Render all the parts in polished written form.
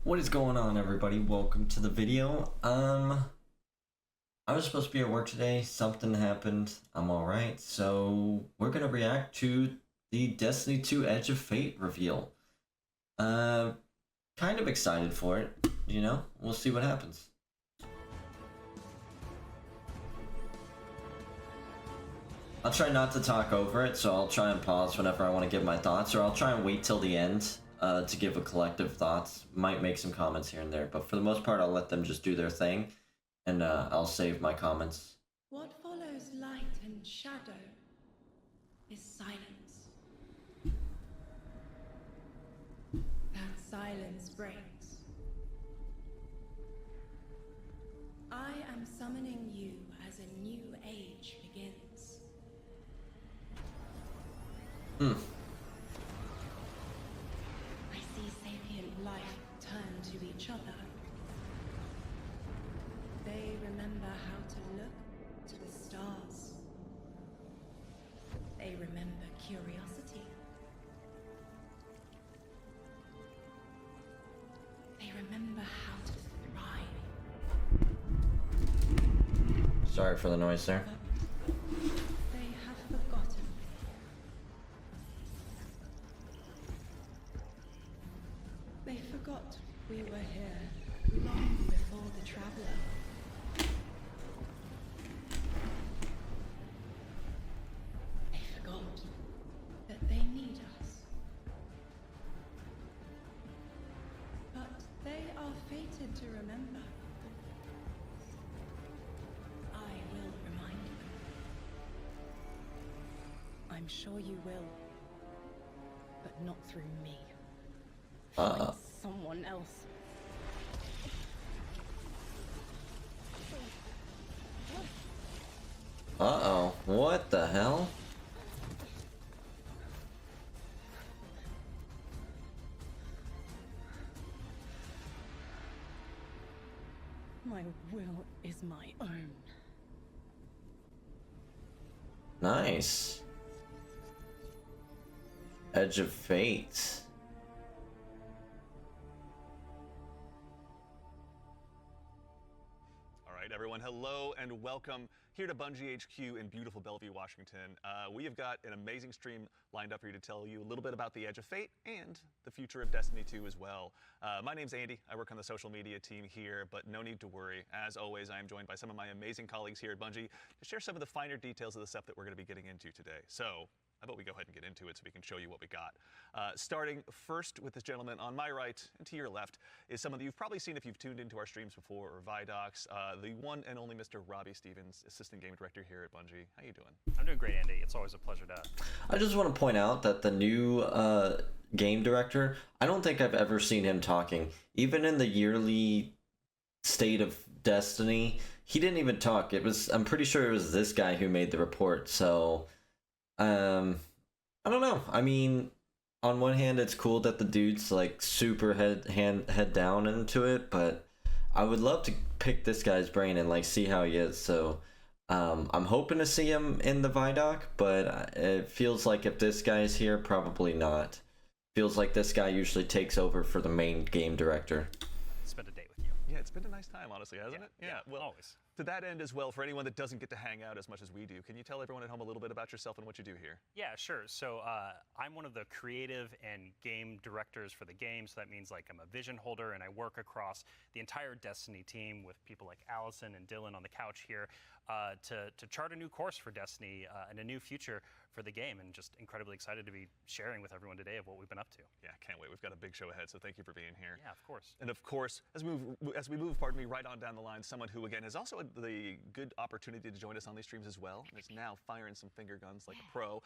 What is going on, everybody? Welcome to the video. I was supposed to be at work today. Something happened. I'm alright. So we're gonna react to the Destiny 2 Edge of Fate reveal. Kind of excited for it, you know? We'll see what happens. I'll try not to talk over it, so I'll try and pause whenever I want to give my thoughts, or I'll try and wait till the end to give a collective thoughts. Might make some comments here and there, but for the most part, I'll let them just do their thing, and I'll save my comments. What follows light and shadow is silence. That silence breaks. I am summoning you as a new age begins. I see sapient life turn to each other. They remember how to look to the stars. They remember curiosity. They remember how to thrive. Sorry for the noise there. They have forgotten. They forgot we were here long before the Traveler. They forgot that they need us. But they are fated to remember. I will remind them. I'm sure you will. But not through me. Find someone else. Uh-oh. What the hell? My will is my own. Nice. Edge of Fate. Alright everyone, hello and welcome here to Bungie HQ in beautiful Bellevue, Washington. We have got an amazing stream lined up for you to tell you a little bit about the Edge of Fate and the future of Destiny 2 as well. My name's Andy, I work on the social media team here, but no need to worry. As always, I am joined by some of my amazing colleagues here at Bungie to share some of the finer details of the stuff that we're going to be getting into today. So, how about we go ahead and get into it so we can show you what we got. Starting first with this gentleman on my right and to your left is someone that you've probably seen if you've tuned into our streams before or Vidocs, the one and only Mr. Robbie Stevens, Assistant Game Director here at Bungie. How you doing? I'm doing great, Andy. It's always a pleasure to... I just want to point out that the new game director, I don't think I've ever seen him talking. Even in the yearly state of Destiny, he didn't even talk. I'm pretty sure it was this guy who made the report, so... I don't know. I mean, on one hand, it's cool that the dude's like super head down into it, but I would love to pick this guy's brain and like see how he is. So, I'm hoping to see him in the Vidoc, but it feels like if this guy's here, probably not. Feels like this guy usually takes over for the main game director. Spend a day with you. Yeah, it's been a nice time, honestly, hasn't it? Yeah, Well, always. to that end as well, for anyone that doesn't get to hang out as much as we do, can you tell everyone at home a little bit about yourself and what you do here? Yeah, sure. So I'm one of the creative and game directors for the game. So that means like I'm a vision holder and I work across the entire Destiny team with people like Allison and Dylan on the couch here to chart a new course for Destiny and a new future for the game, and just incredibly excited to be sharing with everyone today of what we've been up to. Yeah, can't wait. We've got a big show ahead, so thank you for being here. Yeah, of course. And of course, as we move, right on down the line, someone who again has also had the good opportunity to join us on these streams as well, and is now firing some finger guns like a pro.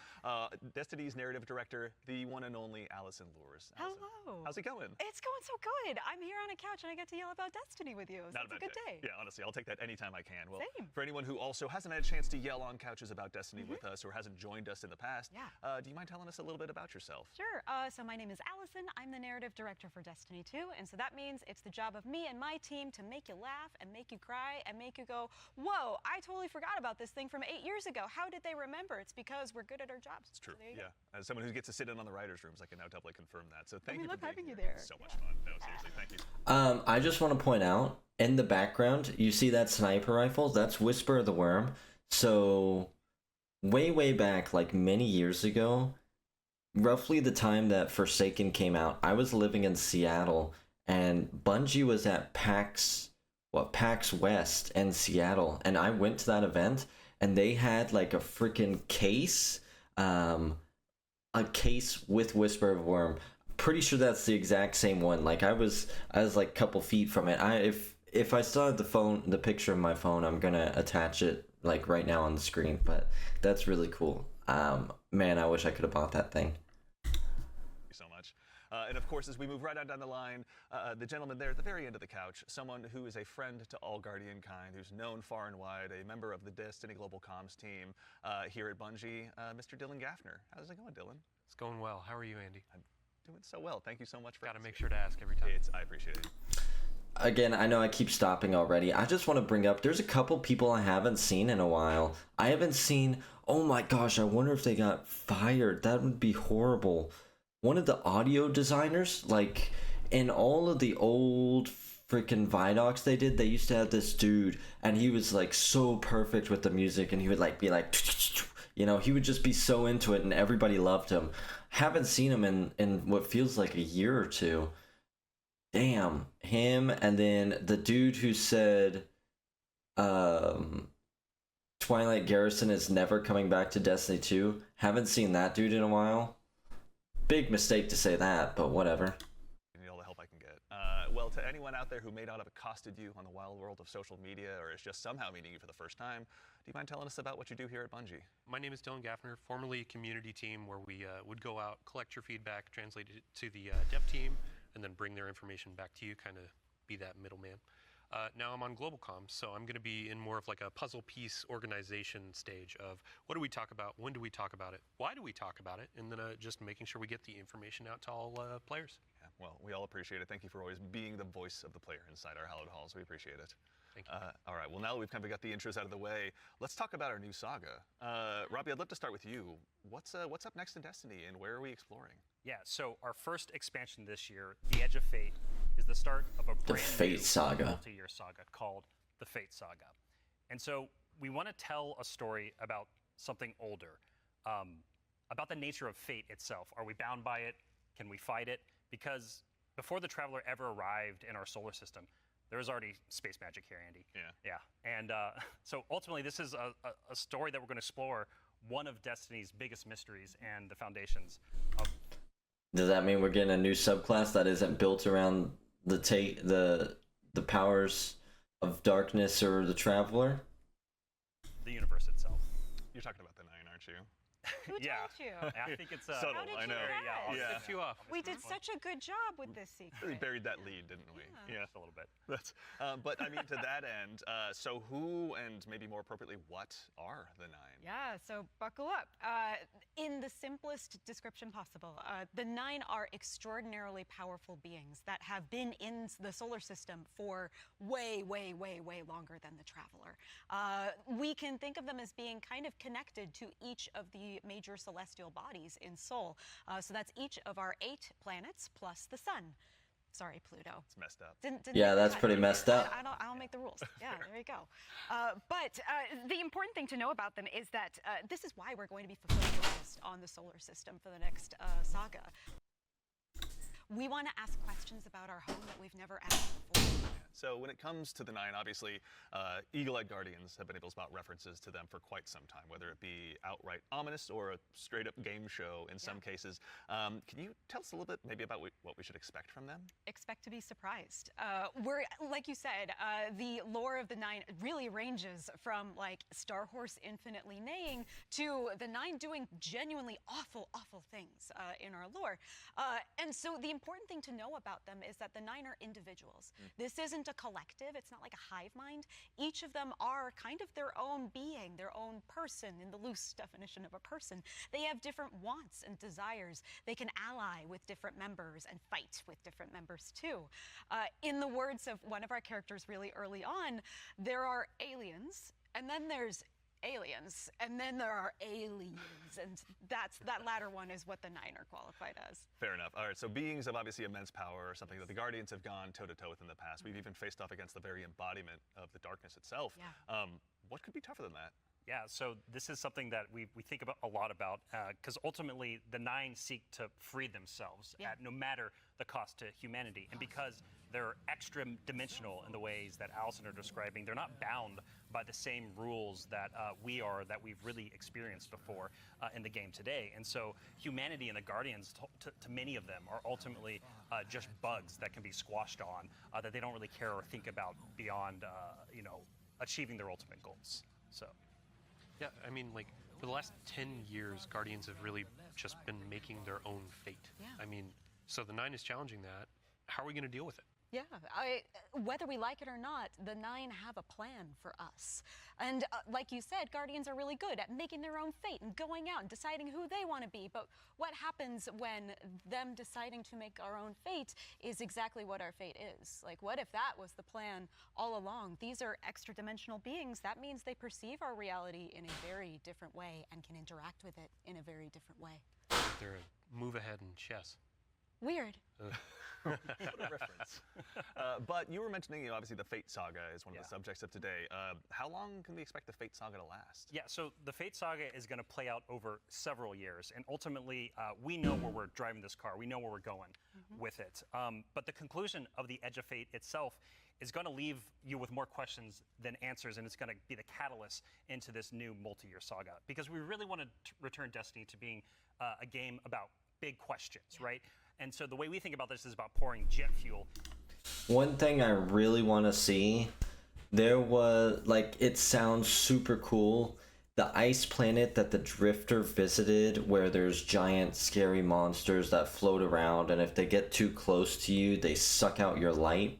Destiny's narrative director, the one and only Allison Lures. Allison, hello. how's it going? It's going so good. I'm here on a couch and I get to yell about Destiny with you. So Not it's a a bad good day. Yeah, honestly, I'll take that anytime I can. Well, Same. for anyone who also hasn't had a chance to yell on couches about Destiny with us or hasn't joined us in the past, Yeah. Do you mind telling us a little bit about yourself? Sure. So my name is Allison. I'm the narrative director for Destiny 2, and so that means it's the job of me and my team to make you laugh and make you cry and make you go, whoa, I totally forgot about this thing from 8 years ago. How did they remember? It's because we're good at our jobs. It's true. So there you Yeah. go. As someone who gets to sit in on the writers' rooms, I can now doubly confirm that. So thank we you for love being having you here. there. So Yeah. much fun. No, seriously, thank you. I just want to point out in the background, you see that sniper rifle? That's Whisper of the Worm. So, way back, like many years ago, roughly the time that Forsaken came out, I was living in Seattle, and Bungie was at PAX West in Seattle, and I went to that event, and they had like a freaking case, a case with Whisper of Worm. Pretty sure that's the exact same one. Like I was like a couple feet from it. If I still have the picture of my phone, I'm gonna attach it like right now on the screen. But that's really cool. Man, I wish I could have bought that thing. Thank you so much. And of course, as we move right on down the line, the gentleman there at the very end of the couch, someone who is a friend to all Guardian kind, who's known far and wide, a member of the Destiny Global Comms team here at Bungie, Mr. Dylan Gaffner. How's it going, Dylan? It's going well. How are you, Andy? I'm doing so well. Thank you so much for. Got to make sure to ask every time. I appreciate it. Again, I know I keep stopping already. I just want to bring up, there's a couple people I haven't seen in a while. I haven't seen, oh my gosh, I wonder if they got fired. That would be horrible. One of the audio designers, like in all of the old freaking Vidocs they did, they used to have this dude, and he was like so perfect with the music, and he would like be like, you know, he would just be so into it, and everybody loved him. Haven't seen him in what feels like a year or two. Damn, him, and then the dude who said Twilight Garrison is never coming back to Destiny 2. Haven't seen that dude in a while. Big mistake to say that, but whatever. I need all the help I can get. Well, to anyone out there who may not have accosted you on the wild world of social media or is just somehow meeting you for the first time, do you mind telling us about what you do here at Bungie? My name is Dylan Gaffner, formerly community team, where we would go out, collect your feedback, translate it to the dev team, and then bring their information back to you, kind of be that middleman. Now I'm on Global Comms, so I'm going to be in more of like a puzzle piece organization stage of what do we talk about, when do we talk about it, why do we talk about it, and then just making sure we get the information out to all players. Yeah, well, we all appreciate it. Thank you for always being the voice of the player inside our hallowed halls. We appreciate it. Thank you. All right, well, now that we've kind of got the intros out of the way, let's talk about our new saga. Robbie, I'd love to start with you. What's up next in Destiny, and where are we exploring? Yeah, so our first expansion this year, The Edge of Fate, is the start of a brand Fate new Saga. multi-year saga called the Fate Saga. And so we want to tell a story about something older, about the nature of fate itself. Are we bound by it? Can we fight it? Because before the Traveler ever arrived in our solar system, there was already space magic here, Andy. Yeah. And so ultimately, this is a story that we're going to explore one of Destiny's biggest mysteries and the foundations of. Does that mean we're getting a new subclass that isn't built around the powers of darkness or the Traveler? The universe itself. You're talking about the 9, aren't you? Who told you? I think it's Subtle, How did I you know. guess? Yeah. Set you off. We did such a good job with this Really secret. buried that lead, didn't we? Yeah. just a little bit. That's, but I mean, to that end, so who, and maybe more appropriately, what are the 9? Yeah, so buckle up. In the simplest description possible, the 9 are extraordinarily powerful beings that have been in the solar system for way longer than the Traveler. We can think of them as being kind of connected to each of the major celestial bodies in Sol. So that's each of our 8 planets plus the sun. Sorry, Pluto. It's messed up. Didn't Yeah, make that's that. pretty messed up. I don't make the rules. Yeah, there you go. But the important thing to know about them is that this is why we're going to be fulfilling the list on the solar system for the next saga. We want to ask questions about our home that we've never asked before. So when it comes to the 9, obviously, Eagle-Eyed Guardians have been able to spot references to them for quite some time, whether it be outright ominous or a straight-up game show in some cases. Can you tell us a little bit maybe about what we should expect from them? Expect to be surprised. We're, like you said, the lore of the 9 really ranges from like Star Horse infinitely neighing to the 9 doing genuinely awful things in our lore. And so the important thing to know about them is that the 9 are individuals. This isn't a collective. It's not like a hive mind. Each of them are kind of their own being, their own person in the loose definition of a person. They have different wants and desires. They can ally with different members and fight with different members too. In the words of one of our characters really early on, there are aliens, and then there's aliens, and then there are aliens, and that latter one is what the 9 are qualified as. Fair enough. All right, so beings of obviously immense power, something that the Guardians have gone toe-to-toe with in the past. We've even faced off against the very embodiment of the darkness itself. Yeah. What could be tougher than that? Yeah, so this is something that we think about a lot about, because ultimately the 9 seek to free themselves at no matter the cost to humanity. And because they're extra dimensional in the ways that Allison are describing, they're not bound by the same rules that we are, that we've really experienced before in the game today. And so humanity and the Guardians, to many of them, are ultimately just bugs that can be squashed on, that they don't really care or think about beyond, achieving their ultimate goals. So. Yeah, I mean, like, for the last 10 years, Guardians have really just been making their own fate. Yeah. I mean, so the 9 is challenging that. How are we going to deal with it? Yeah, whether we like it or not, the 9 have a plan for us. And like you said, Guardians are really good at making their own fate and going out and deciding who they want to be. But what happens when them deciding to make our own fate is exactly what our fate is? Like, what if that was the plan all along? These are extra-dimensional beings. That means they perceive our reality in a very different way and can interact with it in a very different way. They're a move ahead in chess. Weird. What a reference. But you were mentioning, obviously the Fate Saga is one of the subjects of today. How long can we expect the Fate Saga to last? Yeah, so the Fate Saga is going to play out over several years, and ultimately we know where we're driving this car. We know where we're going with it. But the conclusion of the Edge of Fate itself is going to leave you with more questions than answers, and it's going to be the catalyst into this new multi-year saga. Because we really want to return Destiny to being a game about big questions, right? And so the way we think about this is about pouring jet fuel. One thing I really want to see, there was, like, it sounds super cool, the ice planet that the Drifter visited, where there's giant scary monsters that float around, and if they get too close to you, they suck out your light.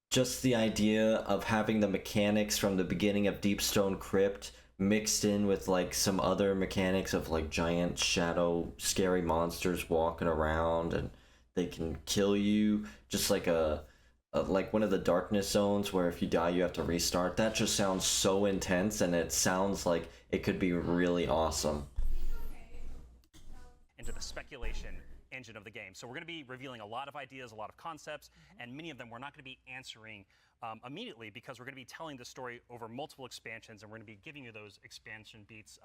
Just the idea of having the mechanics from the beginning of Deepstone Crypt mixed in with like some other mechanics of like giant shadow scary monsters walking around and they can kill you, just like a like one of the darkness zones where if you die you have to restart. That just sounds so intense, and it sounds like it could be really awesome. Into the speculation engine of the game. So we're going to be revealing a lot of ideas, a lot of concepts, and many of them we're not going to be answering immediately, because we're going to be telling the story over multiple expansions, and we're going to be giving you those expansion beats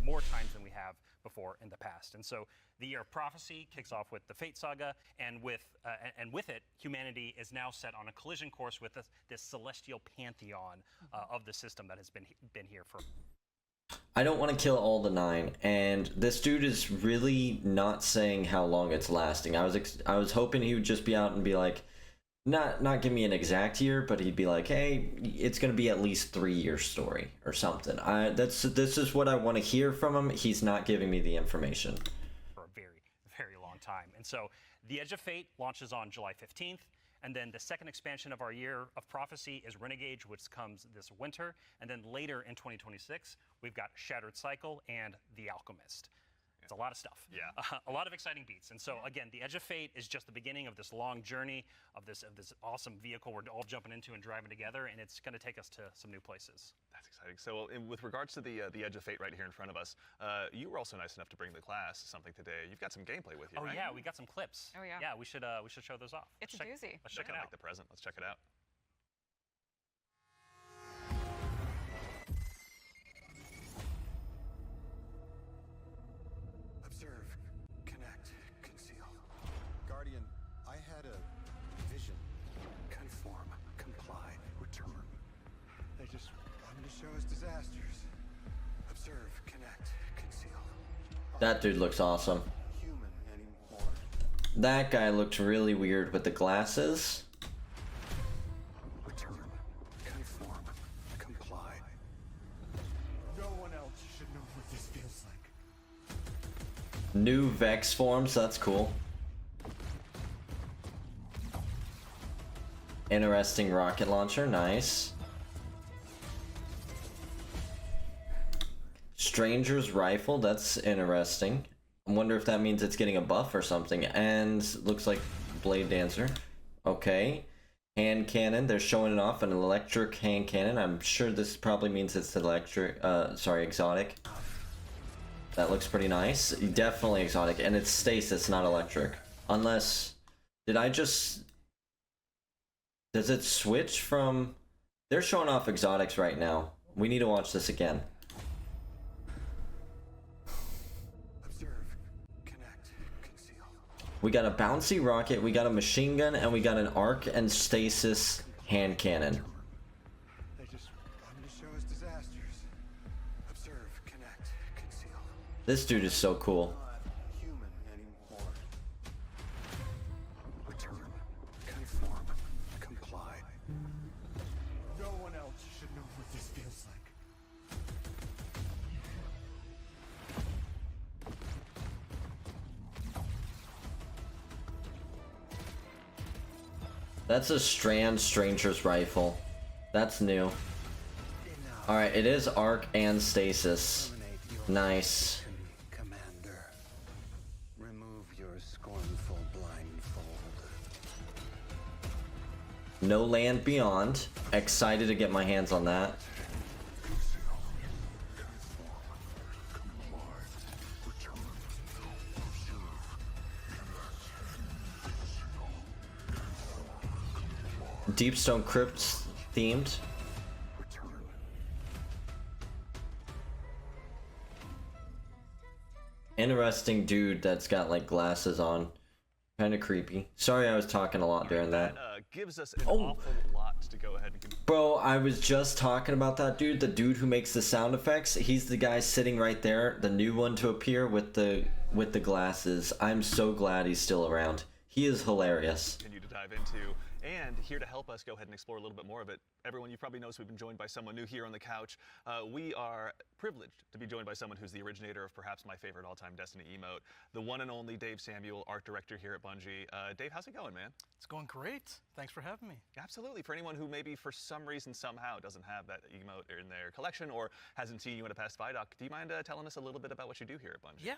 more times than we have before in the past. And so the Year of Prophecy kicks off with the Fate Saga, and with it, humanity is now set on a collision course with this celestial pantheon of the system that has been here for. I don't want to kill all the 9, and this dude is really not saying how long it's lasting. I was hoping he would just be out and be like, not give me an exact year, but he'd be like, hey, it's gonna be at least 3-year story or something. This is what I want to hear from him. He's not giving me the information. For a very, very long time. And so the Edge of Fate launches on July 15th. And then the second expansion of our Year of Prophecy is Renegade, which comes this winter. And then later in 2026, we've got Shattered Cycle and The Alchemist. It's a lot of stuff. Yeah. A lot of exciting beats. And so again, the Edge of Fate is just the beginning of this long journey of this awesome vehicle we're all jumping into and driving together, and it's going to take us to some new places. That's exciting. So with regards to the Edge of Fate right here in front of us, you were also nice enough to bring the class something today. You've got some gameplay with you, right? Oh yeah, we got some clips. Oh yeah. Yeah, we should show those off. It's a doozy. Let's check it out. Like the present. Let's check it out. Observe, connect, conceal. Guardian, I had a vision. Conform, comply, return. They just wanted to show us disasters. Observe, connect, conceal. That dude looks awesome. Human anymore. That guy looked really weird with the glasses. Return, conform, comply. No one else should know what this feels like. New Vex forms, that's cool. Interesting rocket launcher, nice. Stranger's rifle, that's interesting. I wonder if that means it's getting a buff or something. And looks like Blade Dancer. Okay. hand cannon. They're showing it off, an electric hand cannon. I'm sure this probably means it's electric, exotic. That looks pretty nice. Definitely exotic, and it's stasis, not electric. Unless, does it switch from... They're showing off exotics right now. We need to watch this again. Observe, connect, conceal. We got a bouncy rocket, we got a machine gun, and we got an arc and stasis hand cannon. They just wanted to show us disasters. Observe, connect, conceal. This dude is so cool. Not human anymore. Return, conform, comply. No one else should know what this feels like. That's a Stranger's rifle. That's new. Alright, it is arc and stasis. Nice. Commander, remove your scornful blindfold. No Land Beyond. Excited to get my hands on that. Deepstone Crypts themed. Interesting dude that's got like glasses on. Kind of creepy. Sorry I was talking a lot during that. Gives us an awful lot to go ahead and... Bro, I was just talking about that dude. The dude who makes the sound effects. He's the guy sitting right there. The new one to appear with the glasses. I'm so glad he's still around. He is hilarious. Continue to dive into. And here to help us go ahead and explore a little bit more of it, everyone, you probably noticed we've been joined by someone new here on the couch. We are privileged to be joined by someone who's the originator of perhaps my favorite all-time Destiny emote, the one and only Dave Samuel, art director here at Bungie. Dave, how's it going, man? It's going great. Thanks for having me. Absolutely. For anyone who maybe for some reason somehow doesn't have that emote in their collection or hasn't seen you in a past Vidoc, do you mind telling us a little bit about what you do here at Bungie? Yeah,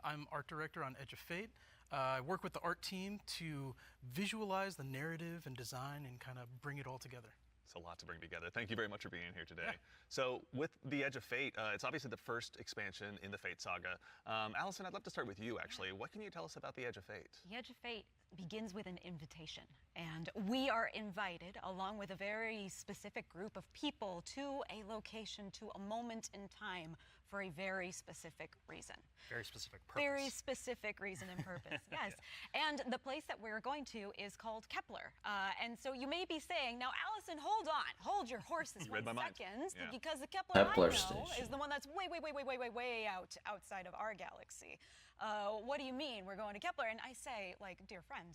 I'm art director on Edge of Fate. I work with the art team to visualize the narrative and design and kind of bring it all together. It's a lot to bring together. Thank you very much for being here today. Yeah. So with the Edge of Fate, it's obviously the first expansion in the Fate Saga. Allison, I'd love to start with you, actually. What can you tell us about the Edge of Fate? The Edge of Fate begins with an invitation, and we are invited, along with a very specific group of people, to a location, to a moment in time, for a very specific reason. Very specific purpose. Very specific reason and purpose, yes. Yeah. And the place that we're going to is called Kepler. And so you may be saying, now, Allison, hold on. Hold your horses you read my mind. seconds, Yeah. because the Kepler, Kepler I know station. is the one that's way outside of our galaxy. What do you mean we're going to Kepler? And I say, like, dear friend,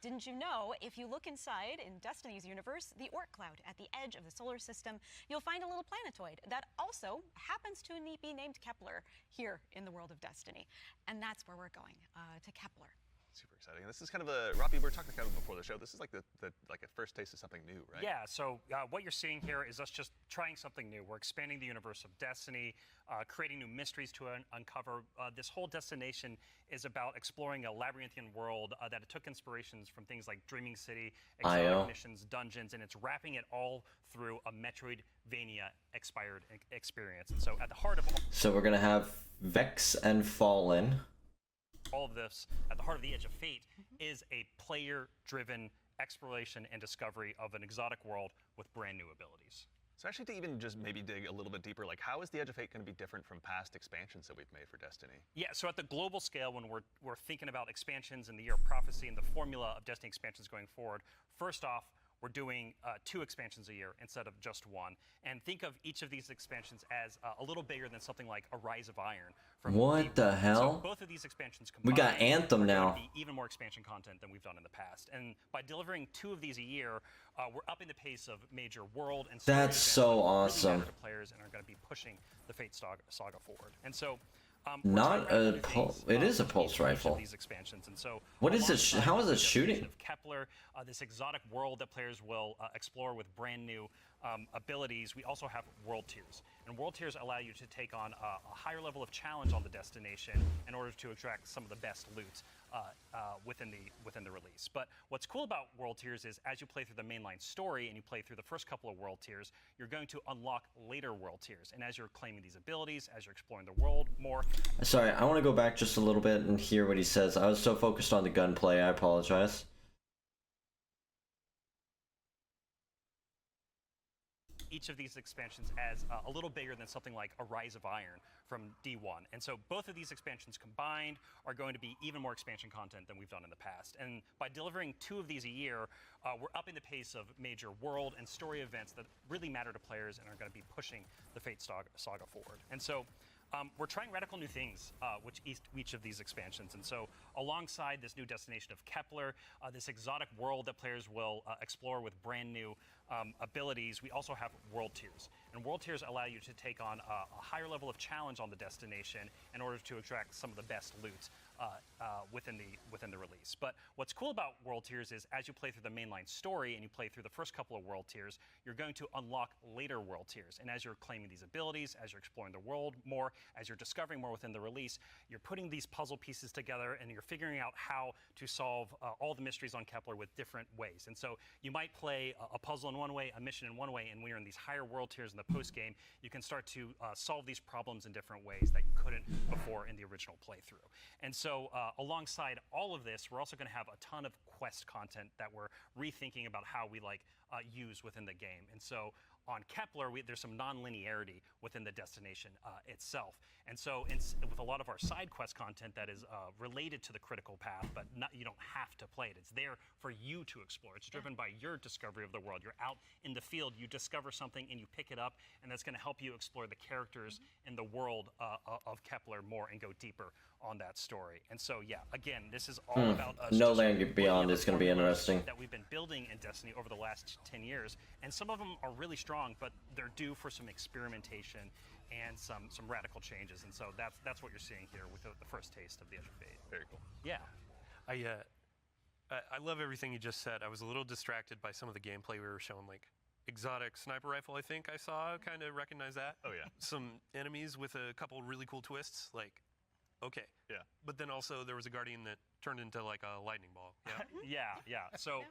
didn't you know, if you look inside in Destiny's universe, the Oort cloud at the edge of the solar system, you'll find a little planetoid that also happens to be named Kepler here in the world of Destiny. And that's where we're going, to Kepler. Super exciting. This is kind of a, Robbie, we were talking kind of before the show. This is like like a first taste of something new, right? Yeah, so what you're seeing here is us just trying something new. We're expanding the universe of Destiny, creating new mysteries to uncover. This whole destination is about exploring a labyrinthian world that took inspirations from things like Dreaming City, exotic missions, dungeons, and it's wrapping it all through a Metroidvania-inspired experience. And so at the heart of So we're gonna have Vex and Fallen. all of this, at the heart of the Edge of Fate, is a player-driven exploration and discovery of an exotic world with brand new abilities. So actually to even just maybe dig a little bit deeper, like how is the Edge of Fate going to be different from past expansions that we've made for Destiny? Yeah, so at the global scale, when we're thinking about expansions and the Year of Prophecy and the formula of Destiny expansions going forward, first off, we're doing 2 expansions a year instead of just 1. And think of each of these expansions as a little bigger than something like a Rise of Iron. What the hell? So both of these expansions We got combined Anthem are going now. to be even more expansion content than we've done in the past. And by delivering 2 of these a year, we're upping the pace of major world and story That's events so that really awesome. matter to players and are going to be pushing the Fate Saga forward. And so Not a pulse. It is a pulse rifle. these expansions. And so What is it? alongside How is the it shooting? definition of Kepler, this exotic world that players will explore with brand new abilities, we also have world tiers. And world tiers allow you to take on a higher level of challenge on the destination in order to extract some of the best loot. within the release. But what's cool about World Tiers is as you play through the mainline story and you play through the first couple of World Tiers, you're going to unlock later World Tiers. And as you're claiming these abilities, as you're exploring the world more. Sorry, I want to go back just a little bit and hear what he says. I was so focused on the gunplay, I apologize. Each of these expansions adds a little bigger than something like a Rise of Iron from D1. And so both of these expansions combined are going to be even more expansion content than we've done in the past. And by delivering 2 of these a year, we're upping the pace of major world and story events that really matter to players and are going to be pushing the Fate Saga forward. And so we're trying radical new things with each of these expansions. And so alongside this new destination of Kepler, this exotic world that players will explore with brand new abilities, we also have World Tiers. And World Tiers allow you to take on a higher level of challenge on the destination in order to extract some of the best loot within the release. But what's cool about World Tiers is as you play through the mainline story and you play through the first couple of World Tiers, you're going to unlock later World Tiers. And as you're claiming these abilities, as you're exploring the world more, as you're discovering more within the release, you're putting these puzzle pieces together and you're figuring out how to solve all the mysteries on Kepler with different ways. And so you might play a puzzle in one way, a mission in one way, and when you're in these higher World Tiers in the post-game, you can start to solve these problems in different ways that you couldn't before in the original playthrough. And so alongside all of this, we're also going to have a ton of quest content that we're rethinking about how we use within the game. And so on Kepler, there's some non-linearity within the destination itself. And so with a lot of our side quest content that is related to the critical path, but you don't have to play it. It's there for you to explore. It's driven by your discovery of the world. You're out in the field, you discover something and you pick it up, and that's going to help you explore the characters and the world of Kepler more and go deeper on that story. And so, yeah, again, this is all about us. No Land Beyond is going to be interesting. That we've been building in Destiny over the last 10 years, and some of them are really strong, but they're due for some experimentation and some radical changes. And so that's what you're seeing here with the first taste of the Edge of Fate. Very cool. Yeah. I love everything you just said. I was a little distracted by some of the gameplay we were showing, like exotic sniper rifle, I think I saw, kind of recognize that. Oh, yeah. Some enemies with a couple really cool twists, like, okay. Yeah. But then also there was a guardian that turned into like a lightning ball. Yeah. Yeah. So,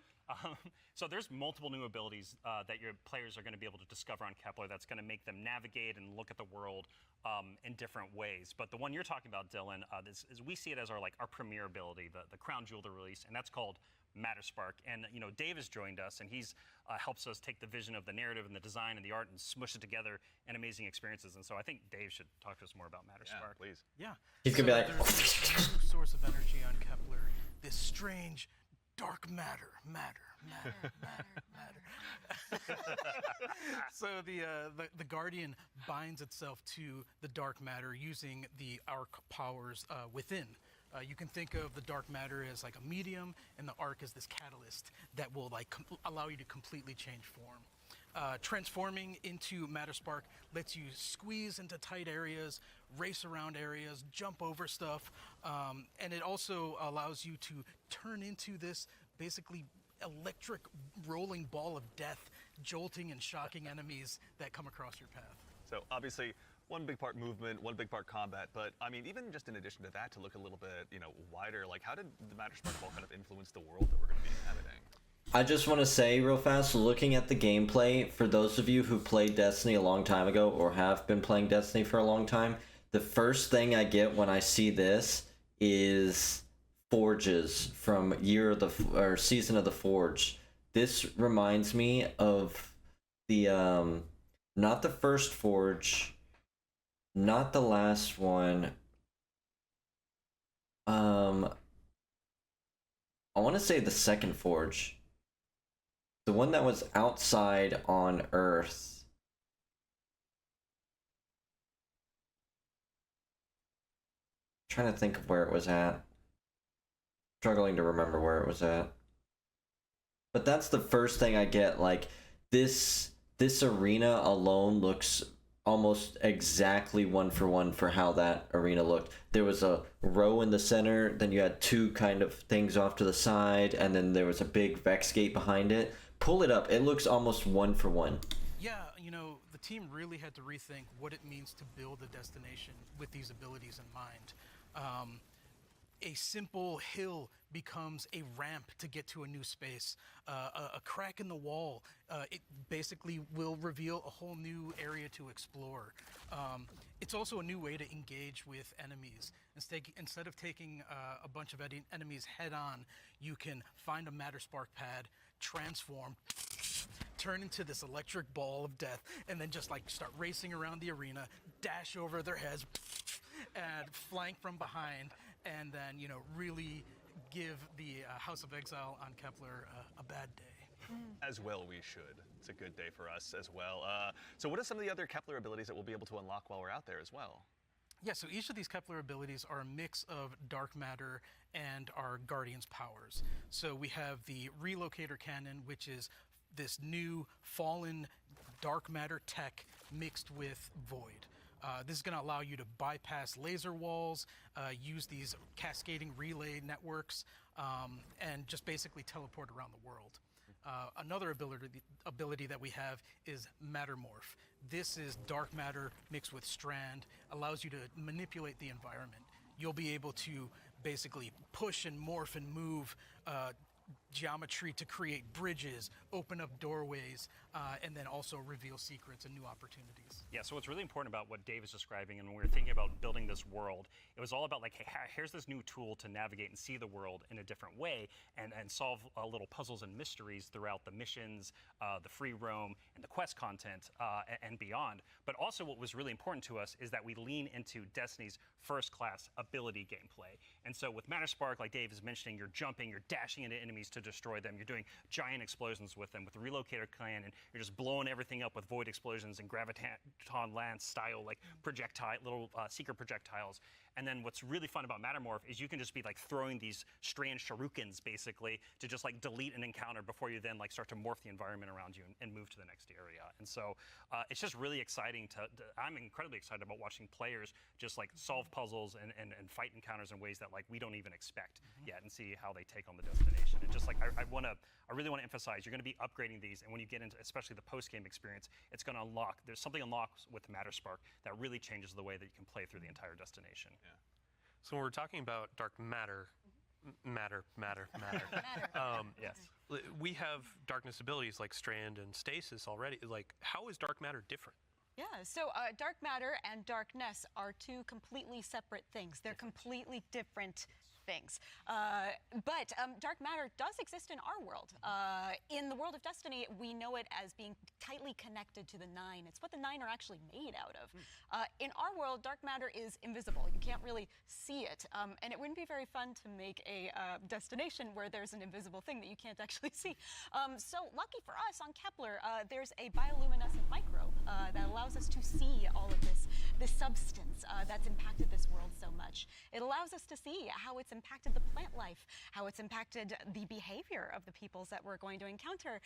so there's multiple new abilities that your players are going to be able to discover on Kepler that's going to make them navigate and look at the world in different ways. But the one you're talking about, Dylan, we see it as our premier ability, the crown jewel to release, and that's called Matter Spark. And Dave has joined us, and he's helps us take the vision of the narrative and the design and the art and smush it together in amazing experiences. And so I think Dave should talk to us more about Matter Spark. Please. Yeah. He's gonna be like, there's this new source of energy on Kepler, this strange dark matter. So the Guardian binds itself to the dark matter using the arc powers within. You can think of the dark matter as like a medium, and the arc as this catalyst that will allow you to completely change form. Transforming into Matter Spark lets you squeeze into tight areas, race around areas, jump over stuff, and it also allows you to turn into this basically electric rolling ball of death, jolting and shocking enemies that come across your path. So obviously, one big part movement, one big part combat, but I mean, even just in addition to that, to look a little bit, wider, like how did the Matter Spark Ball kind of influence the world that we're going to be inhabiting? I just want to say real fast, looking at the gameplay, for those of you who played Destiny a long time ago or have been playing Destiny for a long time, the first thing I get when I see this is forges from Season of the Forge. This reminds me of the not the first forge, not the last one. I want to say the second forge, the one that was outside on Earth. I'm trying to think of where it was at. Struggling to remember where it was at. But that's the first thing I get. Like, this arena alone looks almost exactly one for how that arena looked. There was a row in the center, then you had two kind of things off to the side, and then there was a big Vex gate behind it. Pull it up, it looks almost one for one. Yeah, the team really had to rethink what it means to build a destination with these abilities in mind. a simple hill becomes a ramp to get to a new space. A crack in the wall, it basically will reveal a whole new area to explore. It's also a new way to engage with enemies. Instead of taking a bunch of enemies head on, you can find a matter spark pad, transform, turn into this electric ball of death, and then just like start racing around the arena, dash over their heads, and flank from behind, and then, you know, really give the House of Exile on Kepler a bad day. As well we should. It's a good day for us as well. So what are some of the other Kepler abilities that we'll be able to unlock while we're out there as well? Yeah, so each of these Kepler abilities are a mix of dark matter and our Guardian's powers. So we have the Relocator Cannon, which is this new fallen dark matter tech mixed with void. This is going to allow you to bypass laser walls, use these cascading relay networks, and just basically teleport around the world. Another ability that we have is Mattermorph. This is dark matter mixed with strand, allows you to manipulate the environment. You'll be able to basically push and morph and move geometry to create bridges, open up doorways, and then also reveal secrets and new opportunities. Yeah, so what's really important about what Dave is describing, and when we were thinking about building this world, it was all about like, hey, here's this new tool to navigate and see the world in a different way and solve little puzzles and mysteries throughout the missions, the free roam, and the quest content, and beyond. But also what was really important to us is that we lean into Destiny's first-class ability gameplay. And so with Matterspark, like Dave is mentioning, you're jumping, you're dashing into enemies to destroy them, you're doing giant explosions with them. With the Relocator Cannon, you're just blowing everything up with void explosions and graviton lance style, like little secret projectiles. And then what's really fun about Mattermorph is you can just be like throwing these strange shurikens basically to just like delete an encounter before you then like start to morph the environment around you and move to the next area. And so it's just really exciting I'm incredibly excited about watching players just like solve puzzles and fight encounters in ways that like we don't even expect yet, and see how they take on the destination. And just like I really want to emphasize, you're going to be upgrading these, and when you get into especially the post-game experience, it's going to there's something unlocks with Matterspark that really changes the way that you can play through the entire destination. Yeah. So when we're talking about dark matter, Yes. we have darkness abilities like Strand and Stasis already. Like, how is dark matter different? Yeah, so dark matter and darkness are two completely separate things. They're completely different things. But dark matter does exist in our world. In the world of Destiny, we know it as being tightly connected to the Nine. It's what the Nine are actually made out of. In our world, dark matter is invisible. You can't really see it. And it wouldn't be very fun to make a destination where there's an invisible thing that you can't actually see. So lucky for us on Kepler, there's a bioluminescent microbe that allows us to see all of this substance that's impacted this world so much. It allows us to see how it's impacted the plant life, how it's impacted the behavior of the peoples that we're going to encounter,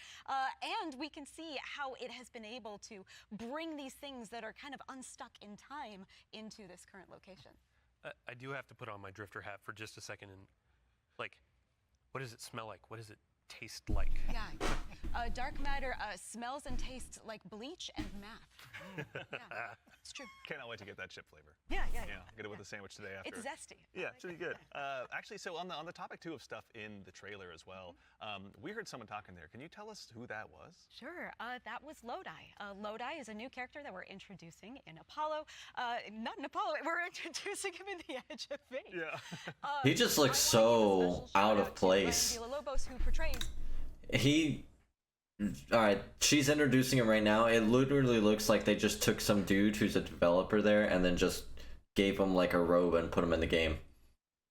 and we can see how it has been able to bring these things that are kind of unstuck in time into this current location. I do have to put on my drifter hat for just a second and, like, what does it smell like? What does it taste like? Yeah, dark matter smells and tastes like bleach and math. Yeah, it's true. Cannot wait to get that chip flavor. Yeah. Get it with a sandwich today after. It's zesty. Yeah, it's really good. Actually, so on the topic too of stuff in the trailer as well, we heard someone talking there. Can you tell us who that was? Sure, that was Lodi. Lodi is a new character that we're introducing in Apollo. Not in Apollo, we're introducing him in the Edge of Fate. Yeah. He just looks so out of place. Villalobos, who portrays. Alright, she's introducing him right now. It literally looks like they just took some dude who's a developer there and then just gave him like a robe and put him in the game.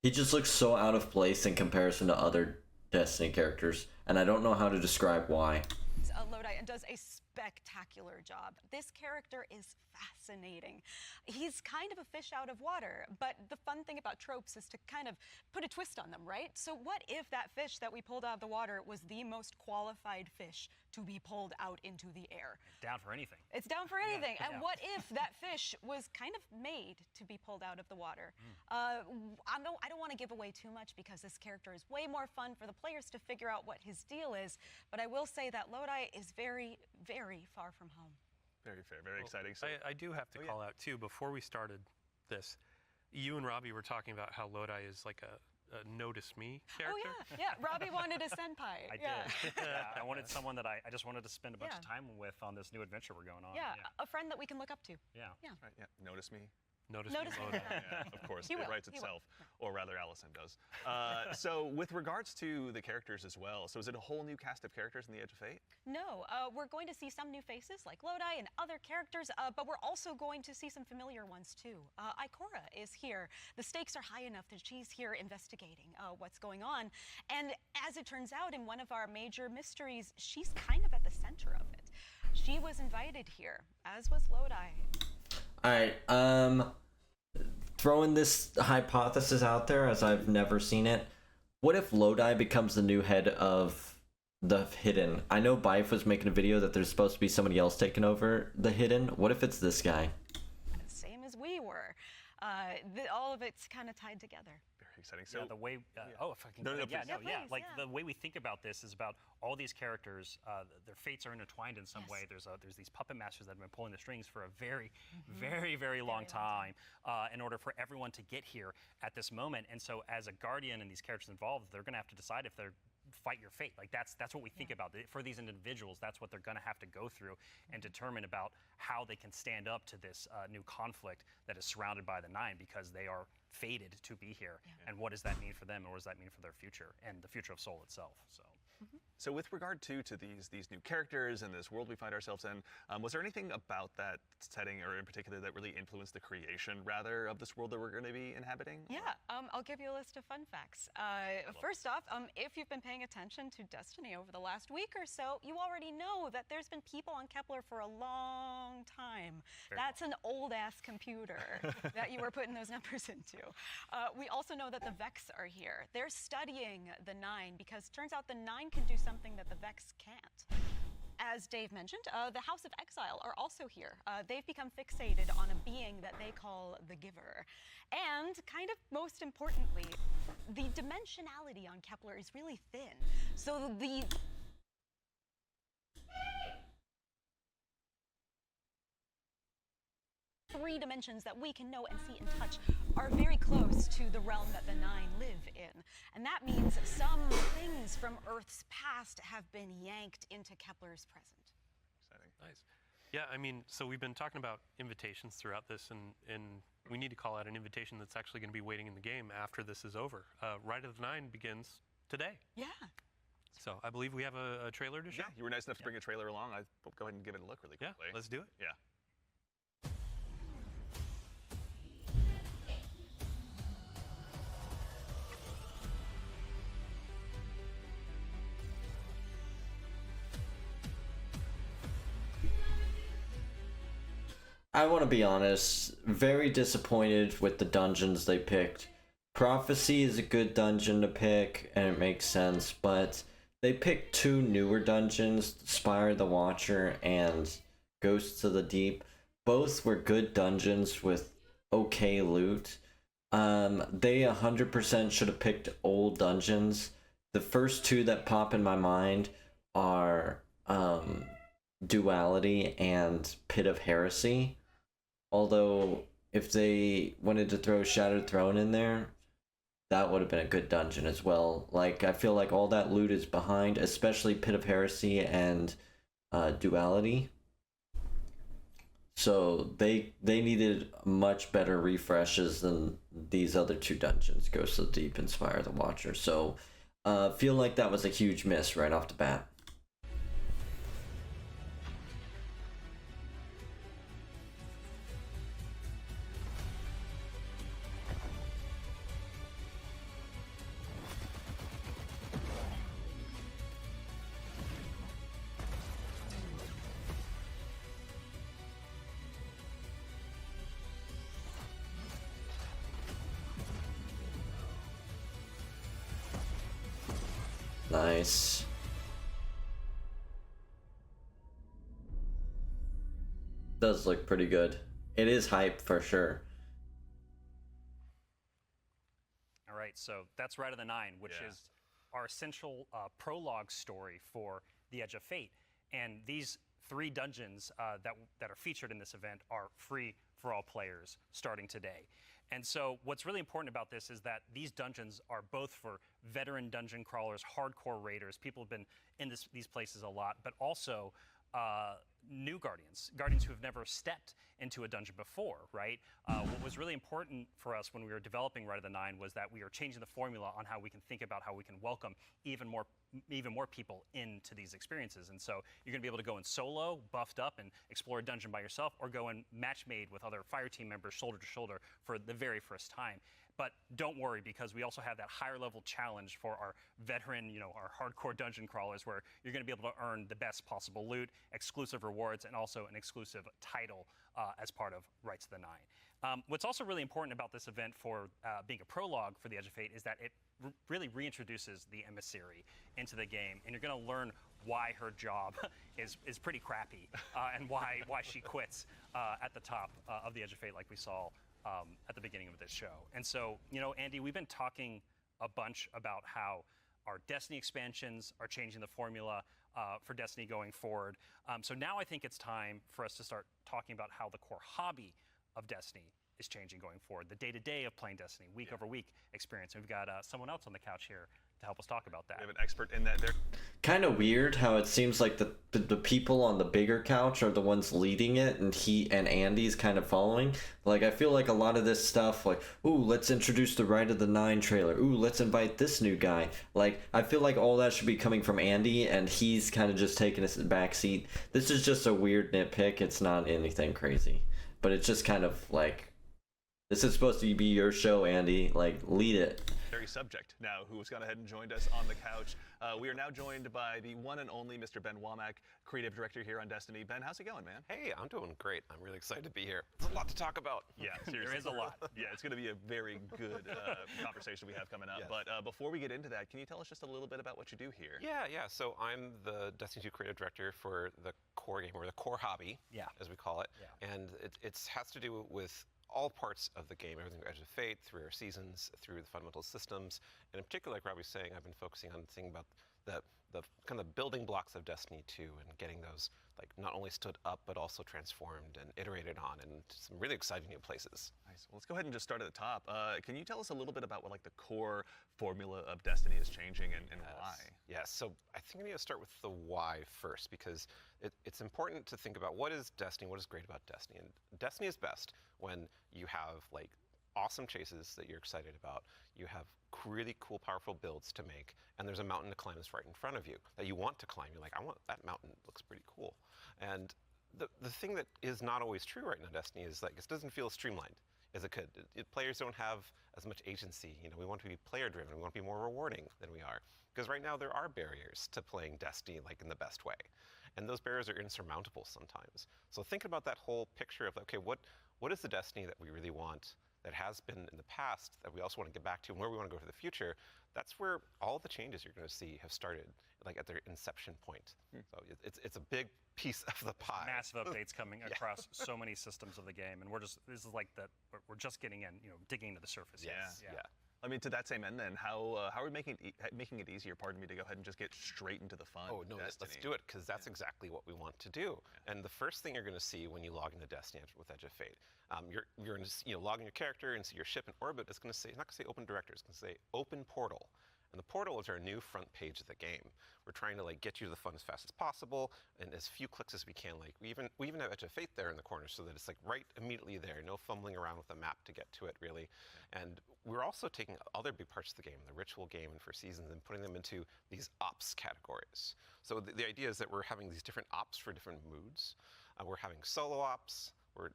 He just looks so out of place in comparison to other Destiny characters, and I don't know how to describe why. Lodi does a spectacular job. This character is fascinating. He's kind of a fish out of water, but the fun thing about tropes is to kind of put a twist on them, right? So what if that fish that we pulled out of the water was the most qualified fish to be pulled out into the air? Down for anything. It's down for anything. Yeah. And what if that fish was kind of made to be pulled out of the water? I don't want to give away too much because this character is way more fun for the players to figure out what his deal is, but I will say that Lodi is very, very far from home. Very fair, very exciting. So, I do have to call out too, before we started this, you and Robbie were talking about how Lodi is like Notice Me Oh character. yeah, Robbie wanted a senpai. I yeah. did. Yeah, I wanted someone that I just wanted to spend a bunch of Yeah. time with on this new adventure we're going on. Yeah, a friend that we can look up to. Yeah. Right, yeah. Notice me. Notice Notice Me. Me. Yeah, of course. He It will, writes he will. itself, or rather, Allison does. So, with regards to the characters as well, so is it a whole new cast of characters in the Edge of Fate? No, we're going to see some new faces like Lodi and other characters, but we're also going to see some familiar ones too. Ikora is here. The stakes are high enough that she's here investigating what's going on. And as it turns out, in one of our major mysteries, she's kind of at the center of it. She was invited here, as was Lodi. All right. Throwing this hypothesis out there, as I've never seen it. What if Lodi becomes the new head of the Hidden? I know Bife was making a video that there's supposed to be somebody else taking over the Hidden. What if it's this guy? Same as we were. All of it's kind of tied together. Very exciting. So, Yeah, the way oh, if I can No, go no, ahead. Yeah, please. no, Yeah, yeah, please, like yeah. the way we think about this is about all these characters, their fates are intertwined in some Yes. way. There's these puppet masters that have been pulling the strings for a very very long time in order for everyone to get here at this moment. And so as a guardian and these characters involved, they're going to have to decide if they're fight your fate. Like that's what we think about. For these individuals, that's what they're going to have to go through and determine about how they can stand up to this new conflict that is surrounded by the Nine, because they are fated to be here. And what does that mean for them, and what does that mean for their future and the future of Soul itself? So with regard to these new characters and this world we find ourselves in, was there anything about that setting, or in particular, that really influenced the creation, rather, of this world that we're going to be inhabiting? Yeah, I'll give you a list of fun facts. First off, if you've been paying attention to Destiny over the last week or so, you already know that there's been people on Kepler for a long time. That's an old-ass computer that you were putting those numbers into. We also know that the Vex are here. They're studying the Nine, because it turns out the Nine can do something that the Vex can't. As Dave mentioned, the House of Exile are also here. They've become fixated on a being that they call the Giver. And kind of most importantly, the dimensionality on Kepler is really thin. So the three dimensions that we can know and see and touch are very close to the realm that the Nine live in. And that means some things from Earth's past have been yanked into Kepler's present. Exciting. Nice. Yeah, I mean, so we've been talking about invitations throughout this, and we need to call out an invitation that's actually going to be waiting in the game after this is over. Ride of the Nine begins today. Yeah. So I believe we have a trailer to show. Yeah, you were nice enough to bring a trailer along. I'll go ahead and give it a look really Yeah, quickly. let's do it. Yeah. I want to be honest, very disappointed with the dungeons they picked. Prophecy is a good dungeon to pick, and it makes sense, but they picked two newer dungeons, Spire of the Watcher and Ghosts of the Deep. Both were good dungeons with okay loot. They 100% should have picked old dungeons. The first two that pop in my mind are Duality and Pit of Heresy. Although, if they wanted to throw Shattered Throne in there, that would have been a good dungeon as well. Like, I feel like all that loot is behind, especially Pit of Heresy and Duality. So they needed much better refreshes than these other two dungeons, Ghost of the Deep and Spire of the Watcher. So feel like that was a huge miss right off the bat. Nice. Does look pretty good. It is hype for sure. All right, so that's Ride of the Nine, which Yeah. is our essential prologue story for the Edge of Fate. And these three dungeons that are featured in this event are free for all players starting today. And so what's really important about this is that these dungeons are both for veteran dungeon crawlers, hardcore raiders, people who've been in these places a lot, but also new Guardians who have never stepped into a dungeon before, right? What was really important for us when we were developing Rite of the Nine was that we are changing the formula on how we can think about how we can welcome even more people into these experiences. And so you're going to be able to go in solo, buffed up, and explore a dungeon by yourself, or go in match made with other fire team members shoulder to shoulder for the very first time. But don't worry, because we also have that higher level challenge for our veteran, our hardcore dungeon crawlers, where you're going to be able to earn the best possible loot, exclusive rewards, and also an exclusive title as part of Rites of the Nine. What's also really important about this event for being a prologue for the Edge of Fate is that it really reintroduces the emissary into the game, and you're going to learn why her job is pretty crappy and why she quits at the top of the Edge of Fate, like we saw at the beginning of this show. And so, Andy, we've been talking a bunch about how our Destiny expansions are changing the formula for Destiny going forward. So now I think it's time for us to start talking about how the core hobby of Destiny is changing going forward, the day-to-day of playing Destiny, week over week experience. And we've got someone else on the couch here to help us talk about that. We have an expert in that there. Kind of weird how it seems like the people on the bigger couch are the ones leading it, and he and Andy's kind of following. Like, I feel like a lot of this stuff, like, ooh, let's introduce the Rite of the Nine trailer. Ooh, let's invite this new guy. Like, I feel like all that should be coming from Andy, and he's kind of just taking a back seat. This is just a weird nitpick. It's not anything crazy, but it's just kind of like, this is supposed to be your show, Andy. Like, lead it. Very subject now, who has gone ahead and joined us on the couch. We are now joined by the one and only Mr. Ben Womack, creative director here on Destiny. Ben, how's it going, man? Hey, I'm doing great. I'm really excited to be here. There's a lot to talk about. Yeah, seriously. There is a lot. Yeah, it's going to be a very good conversation we have coming up. Yes. But before we get into that, can you tell us just a little bit about what you do here? Yeah. So I'm the Destiny 2 creative director for the core game, or the core hobby, as we call it. Yeah. And it has to do with all parts of the game, everything from Edge of Fate, through our seasons, through the fundamental systems. And in particular, like Rob was saying, I've been focusing on thinking about the kind of building blocks of Destiny 2 and getting those like not only stood up, but also transformed and iterated on in some really exciting new places. Nice. Well, let's go ahead and just start at the top. Can you tell us a little bit about what like the core formula of Destiny is changing and why? Yes, so I think we need to start with the why first, because it's important to think about what is Destiny, what is great about Destiny. And Destiny is best when you have like awesome chases that you're excited about, you have really cool, powerful builds to make, and there's a mountain to climb that's right in front of you that you want to climb. You're like, I want that mountain, it looks pretty cool. And the thing that is not always true right now in Destiny is like, it doesn't feel as streamlined as it could. Players don't have as much agency. We want to be player driven, we want to be more rewarding than we are. Because right now there are barriers to playing Destiny like in the best way. And those barriers are insurmountable sometimes. So think about that whole picture of, okay, what is the Destiny that we really want, that has been in the past, that we also want to get back to, and where we want to go for the future? That's where all the changes you're going to see have started, like at their inception point. So it's a big piece of the pie. Massive updates coming across so many systems of the game, and this is like that. We're just getting in, digging into the surface. Yeah. I mean, to that same end, then, how are we making it easier? Pardon me, to go ahead and just get straight into the fun. Oh no, let's do it, because that's exactly what we want to do. Yeah. And the first thing you're going to see when you log into Destiny with Edge of Fate, you're going to log in your character and see your ship in orbit. It's going to say, it's not going to say Open Director, it's going to say Open Portal. And the portal is our new front page of the game. We're trying to like get you to the fun as fast as possible and as few clicks as we can. Like we even have Edge of Fate there in the corner, so that it's like right immediately there. No fumbling around with the map to get to it, really. And we're also taking other big parts of the game, the ritual game and for seasons, and putting them into these ops categories. So the idea is that we're having these different ops for different moods. We're having solo ops. We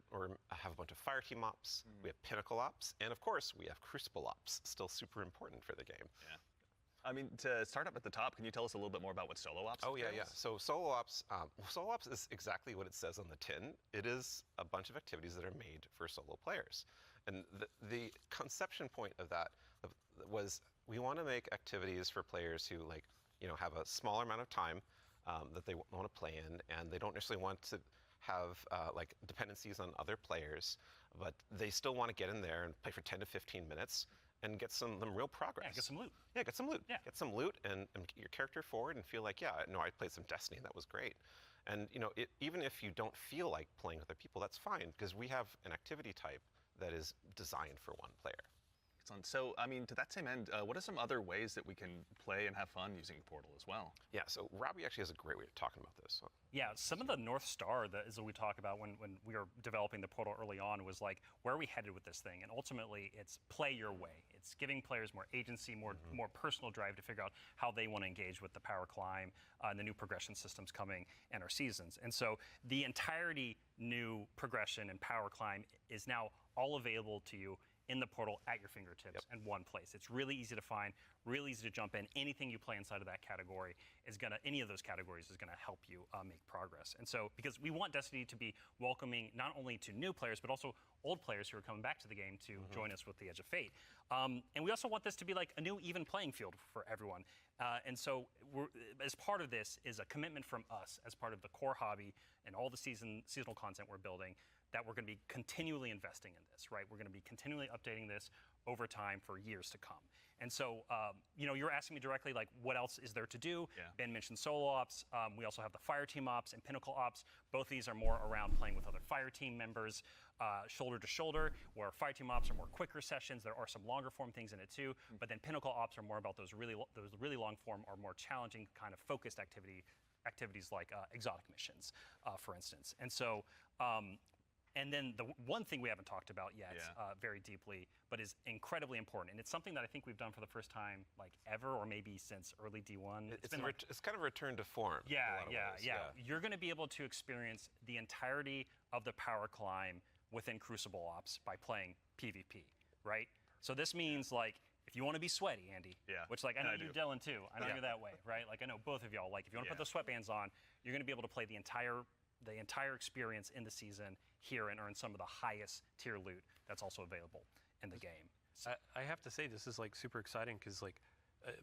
have a bunch of fire team ops. We have pinnacle ops, and of course we have crucible ops, still super important for the game. Yeah. I mean, to start up at the top, can you tell us a little bit more about what solo ops is? Oh, yeah. So solo ops is exactly what it says on the tin. It is a bunch of activities that are made for solo players. And the conception point of that was, we want to make activities for players who have a smaller amount of time that they want to play in, and they don't necessarily want to have dependencies on other players, but they still want to get in there and play for 10 to 15 minutes and get some real progress. Yeah, get some loot. Yeah, get some loot. Yeah. Get some loot and get your character forward and feel like, I played some Destiny, that was great. And even if you don't feel like playing with other people, that's fine, because we have an activity type that is designed for one player. Excellent. So, I mean, to that same end, what are some other ways that we can play and have fun using Portal as well? Yeah, so Robbie actually has a great way of talking about this. Yeah, some of the North Star that is what we talk about when we were developing the Portal early on was like, where are we headed with this thing? And ultimately, it's play your way. It's giving players more agency, more personal drive to figure out how they want to engage with the power climb and the new progression systems coming and our seasons. And so the entirety new progression and power climb is now all available to you in the Portal at your fingertips in one place. It's really easy to find, really easy to jump in. Anything you play inside of that category is any of those categories is gonna help you make progress. And so, because we want Destiny to be welcoming not only to new players, but also old players who are coming back to the game to join us with the Edge of Fate. And we also want this to be like a new even playing field for everyone. And so, as part of this is a commitment from us as part of the core hobby and all the seasonal content we're building, that we're going to be continually investing in this, right? We're going to be continually updating this over time for years to come. And so, you're asking me directly, like, what else is there to do? Yeah. Ben mentioned solo ops. We also have the fire team ops and pinnacle ops. Both of these are more around playing with other fire team members, shoulder to shoulder, where fire team ops are more quicker sessions. There are some longer form things in it too, but then pinnacle ops are more about those really long form or more challenging kind of focused activities like exotic missions, for instance. And so, and then the one thing we haven't talked about yet very deeply, but is incredibly important, and it's something that I think we've done for the first time like ever, or maybe since early D1. It's kind of a return to form. Yeah. You're going to be able to experience the entirety of the power climb within Crucible Ops by playing PvP, right? So this means like, if you want to be sweaty, Andy, which like I know you, Dylan, too. I know you're that way, right? Like I know both of y'all. Like if you want to put those sweatbands on, you're going to be able to play the entire experience in the season here and earn some of the highest tier loot that's also available in the game. So, I have to say, this is like super exciting because like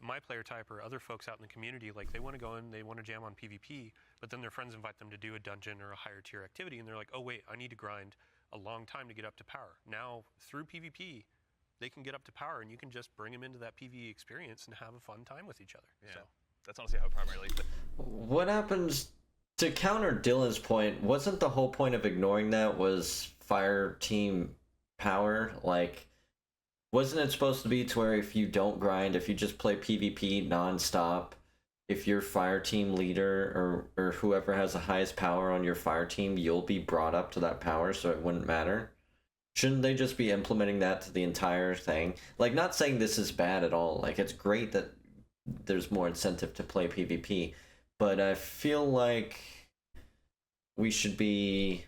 my player type or other folks out in the community, like they want to go in, they want to jam on PvP, but then their friends invite them to do a dungeon or a higher tier activity, and they're like, oh wait, I need to grind a long time to get up to power. Now through PvP, they can get up to power, and you can just bring them into that PvE experience and have a fun time with each other. Yeah, so that's honestly how it primarily. What happens? To counter Dylan's point, wasn't the whole point of ignoring that was fire team power? Like, wasn't it supposed to be to where if you don't grind, if you just play PvP nonstop, if you're fire team leader or whoever has the highest power on your fire team, you'll be brought up to that power, so it wouldn't matter? Shouldn't they just be implementing that to the entire thing? Like, not saying this is bad at all. Like, it's great that there's more incentive to play PvP. But I feel like we should be,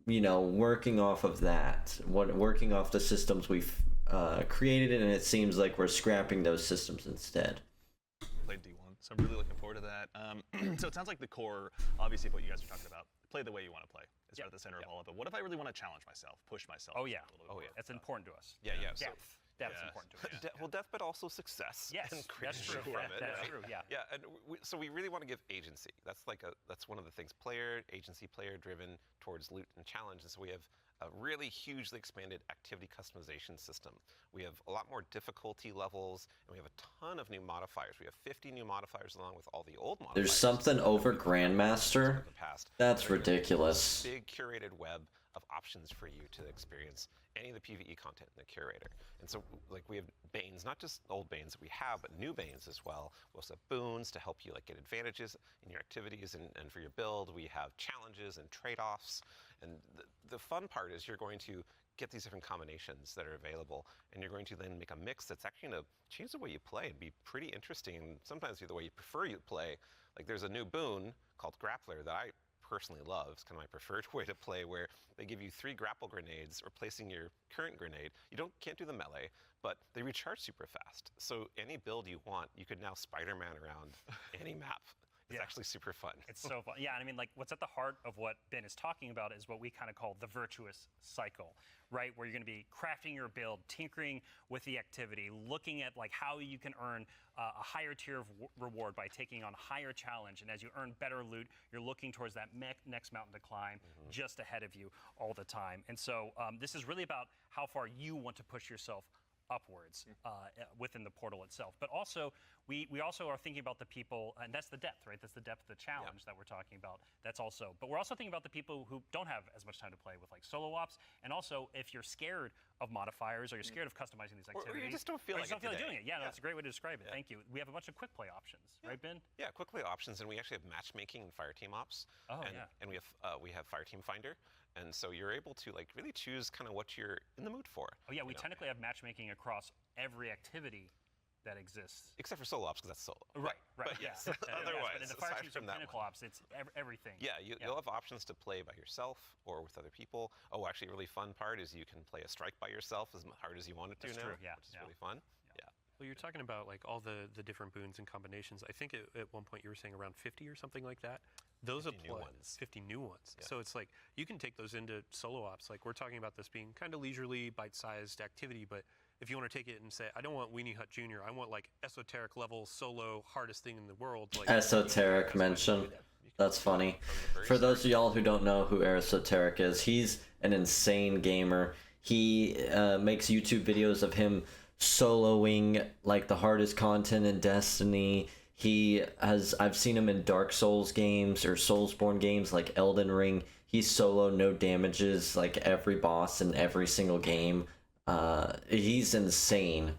working off of that. Working off the systems we've created, and it seems like we're scrapping those systems instead. Played D1, so I'm really looking forward to that. So it sounds like the core, obviously, of what you guys are talking about, play the way you want to play. It's at the center of all of it. What if I really want to challenge myself, push myself? Oh yeah, That's that's important to us. Yeah. So That's important to us. well, death, but also success. Yes, and that's true. from it, That's right? true. Yeah. Yeah, and so we really want to give agency. That's one of the things. Player driven towards loot and challenge. And so we have a really hugely expanded activity customization system. We have a lot more difficulty levels, and we have a ton of new modifiers. We have 50 new modifiers along with all the old modifiers. There's something over Grandmaster? That's ridiculous. Big curated web of options for you to experience any of the PvE content in the curator. And so, like, we have Banes, not just old Banes that we have, but new Banes as well. We also have boons to help you like get advantages in your activities and for your build. We have challenges and trade-offs. And the fun part is you're going to get these different combinations that are available, and you're going to then make a mix that's actually going to change the way you play and be pretty interesting, and sometimes be the way you prefer you play. Like, there's a new boon called Grappler that I personally love. It's kind of my preferred way to play, where they give you 3 grapple grenades replacing your current grenade. You can't do the melee, but they recharge super fast. So any build you want, you could now Spider-Man around any map. It's actually super fun. It's so fun. Yeah, and I mean, like, what's at the heart of what Ben is talking about is what we kind of call the virtuous cycle, right? Where you're going to be crafting your build, tinkering with the activity, looking at like how you can earn a higher tier of reward by taking on higher challenge. And as you earn better loot, you're looking towards that next mountain to climb just ahead of you all the time. And so this is really about how far you want to push yourself upwards within the portal itself. But also, we also are thinking about the people, and that's the depth, right? That's the depth of the challenge that we're talking about. That's also, but we're also thinking about the people who don't have as much time to play with like solo ops, and also if you're scared of modifiers or you're scared of customizing these activities, or you just don't feel like doing it. Yeah, that's a great way to describe it. Thank you. We have a bunch of quick play options, right, Ben? Yeah, quick play options, and we actually have matchmaking and Fireteam ops. Oh, and we have Fireteam Finder. And so you're able to like really choose kind of what you're in the mood for. Oh yeah, we technically have matchmaking across every activity that exists. Except for solo ops, because that's solo. Right, right, but yeah. yes, otherwise, but in the fire teams or pinnacle ops, it's everything. Yeah, you'll have options to play by yourself or with other people. Oh, actually, a really fun part is you can play a strike by yourself as hard as you want it to That's now, true, yeah, which is really fun. Yeah. Well, you're talking about like all the different boons and combinations. I think at one point you were saying around 50 or something like that. Those 50 new apply, ones. 50 new ones. Yeah. So it's like you can take those into solo ops. Like we're talking about this being kind of leisurely, bite-sized activity, but if you want to take it and say, I don't want Weenie Hut Jr., I want like esoteric level solo hardest thing in the world. Like Esoteric mention. That's funny. For those of y'all who don't know who Esoteric is, he's an insane gamer. He makes YouTube videos of him soloing like the hardest content in Destiny. I've seen him in Dark Souls games or Soulsborne games like Elden Ring. He's solo, no damages, like every boss in every single game. He's insane.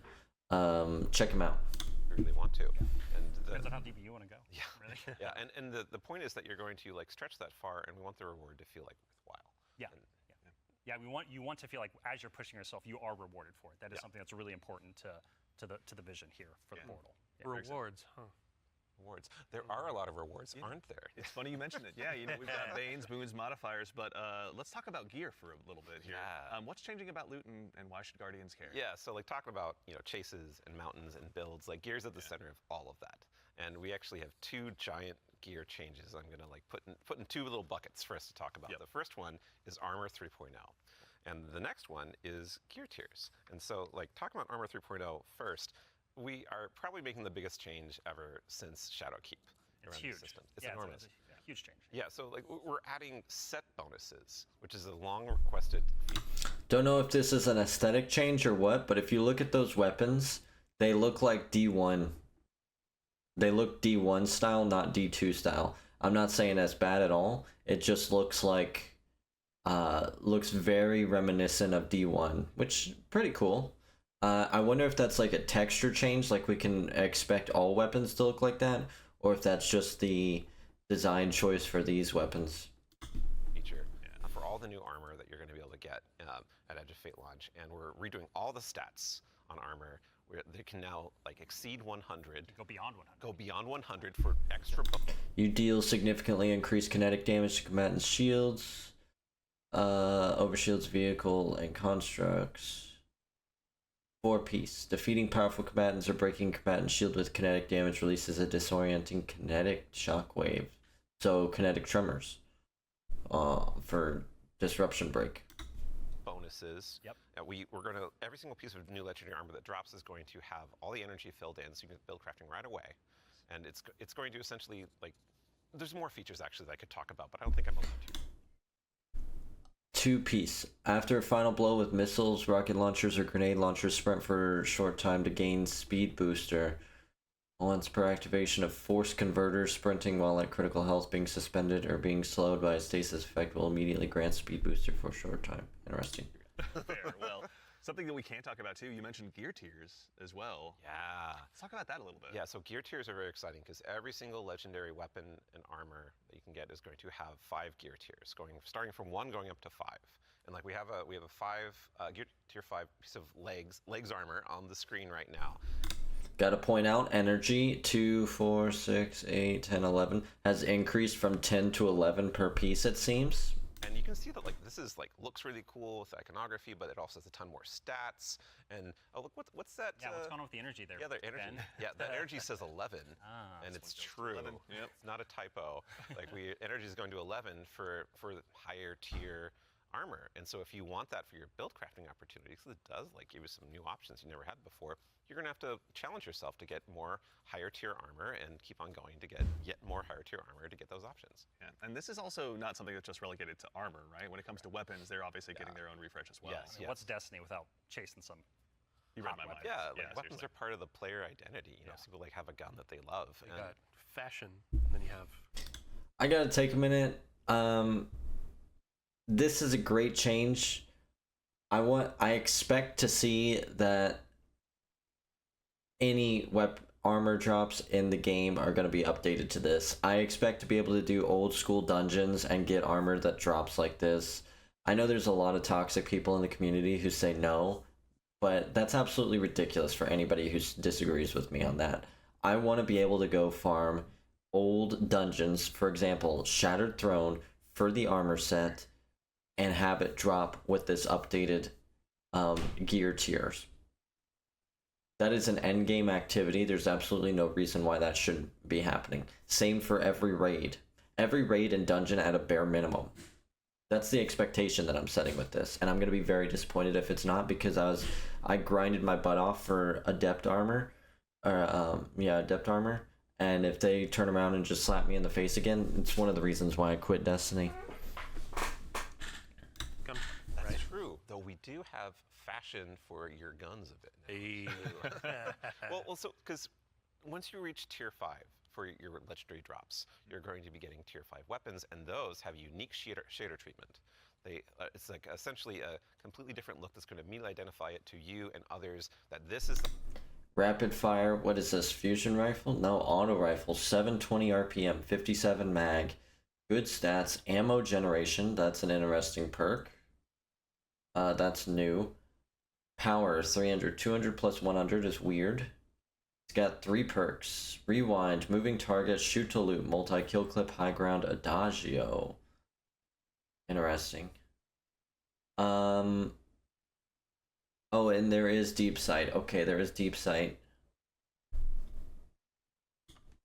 Check him out. I really want to. And Depends on how deep you want to go. Yeah, Really. yeah. And the point is that you're going to like stretch that far, and we want the reward to feel like worthwhile. Yeah. And, Yeah, you want to feel like as you're pushing yourself, you are rewarded for it. That is something that's really important to the vision here for the portal. Yeah. rewards, huh? Rewards. There are a lot of rewards, aren't there? It's funny you mentioned it. Yeah, we've got Banes, Boons, modifiers, but let's talk about gear for a little bit here. Yeah. What's changing about loot and why should Guardians care? Yeah, so like talking about chases and mountains and builds, like gear's at the center of all of that. And we actually have two giant gear changes. I'm gonna like put in two little buckets for us to talk about. Yep. The first one is Armor 3.0. And the next one is gear tiers. And so like talking about Armor 3.0 first, we are probably making the biggest change ever since Shadowkeep. It's around huge. the system. It's Yeah, enormous. It's a huge change. Yeah, so like we're adding set bonuses, which is a long requested feature. Don't know if this is an aesthetic change or what, but if you look at those weapons, they look like D1. They look D1 style, not D2 style. I'm not saying that's bad at all. It just looks like, looks very reminiscent of D1, which pretty cool. I wonder if that's like a texture change, like we can expect all weapons to look like that, or if that's just the design choice for these weapons. Feature for all the new armor that you're going to be able to get at Edge of Fate launch, and we're redoing all the stats on armor. They can now like exceed 100. Go beyond 100. Go beyond 100 for extra bonus. You deal significantly increased kinetic damage to combatants' shields, overshields, vehicle, and constructs. 4-piece. Defeating powerful combatants or breaking combatant shield with kinetic damage releases a disorienting kinetic shockwave. So kinetic tremors. For disruption break. Bonuses. Yep. We're going to every single piece of new legendary armor that drops is going to have all the energy filled in, so you can build crafting right away, and it's going to essentially like there's more features actually that I could talk about, but I don't think I'm allowed to. 2-piece. After a final blow with missiles, rocket launchers, or grenade launchers, sprint for a short time to gain speed booster. Once per activation of force converters, sprinting while at critical health, being suspended, or being slowed by a stasis effect will immediately grant speed booster for a short time. Interesting. Fair. Well, something that we can't talk about too, you mentioned gear tiers as well. Yeah. Let's talk about that a little bit. Yeah, so gear tiers are very exciting because every single legendary weapon and armor that you can get is going to have 5 gear tiers, starting from 1 going up to 5. And like we have a 5 gear tier 5 piece of legs armor on the screen right now. Gotta point out, energy 2, 4, 6, 8, 10, 11 has increased from 10 to 11 per piece, it seems. And you can see that like this is like looks really cool with iconography, but it also has a ton more stats. And oh look, what's that? Yeah, what's going on with the energy there? Yeah, the energy. Ben? Yeah, the energy says 11, and that's it's what true. 11. Yep. It's not a typo. Like energy is going to 11 for higher tier armor. And so if you want that for your build crafting opportunities, it does like give you some new options you never had before. You're gonna have to challenge yourself to get more higher tier armor and keep on going to get yet more higher tier armor to get those options. Yeah. And this is also not something that's just relegated to armor, right? When it comes to weapons, they're obviously getting their own refresh as well. Yes. I mean, what's Destiny without chasing some You read hot my mind. weapons. Yeah, like weapons seriously. are part of the player identity. You know, some people like have a gun that they love. You and got fashion, and then you have I gotta take a minute. This is a great change. I expect to see that any armor drops in the game are going to be updated to this. I expect to be able to do old school dungeons and get armor that drops like this. I know there's a lot of toxic people in the community who say no, but that's absolutely ridiculous for anybody who disagrees with me on that. I want to be able to go farm old dungeons, for example, Shattered Throne for the armor set, and have it drop with this updated gear tiers. That is an end game activity. There's absolutely no reason why that shouldn't be happening. Same for every raid. Every raid and dungeon at a bare minimum. That's the expectation that I'm setting with this, and I'm gonna be very disappointed if it's not, because I grinded my butt off for Adept armor, or Adept armor, and if they turn around and just slap me in the face again, it's one of the reasons why I quit Destiny. That's true, though we do have fashion for your guns a bit now. Well, so because once you reach tier 5 for your legendary drops, you're going to be getting tier 5 weapons, and those have unique shader treatment. It's like essentially a completely different look that's going to immediately identify it to you and others that this is the Rapid fire, what is this? Fusion rifle? No, auto rifle. 720 RPM, 57 mag. Good stats. Ammo generation, that's an interesting perk. That's new. Power 300, 200 plus 100 is weird. It's got 3 perks: rewind, moving target, shoot to loot, multi kill clip, high ground, adagio. Interesting. Oh, and there is deep sight. Okay, there is deep sight.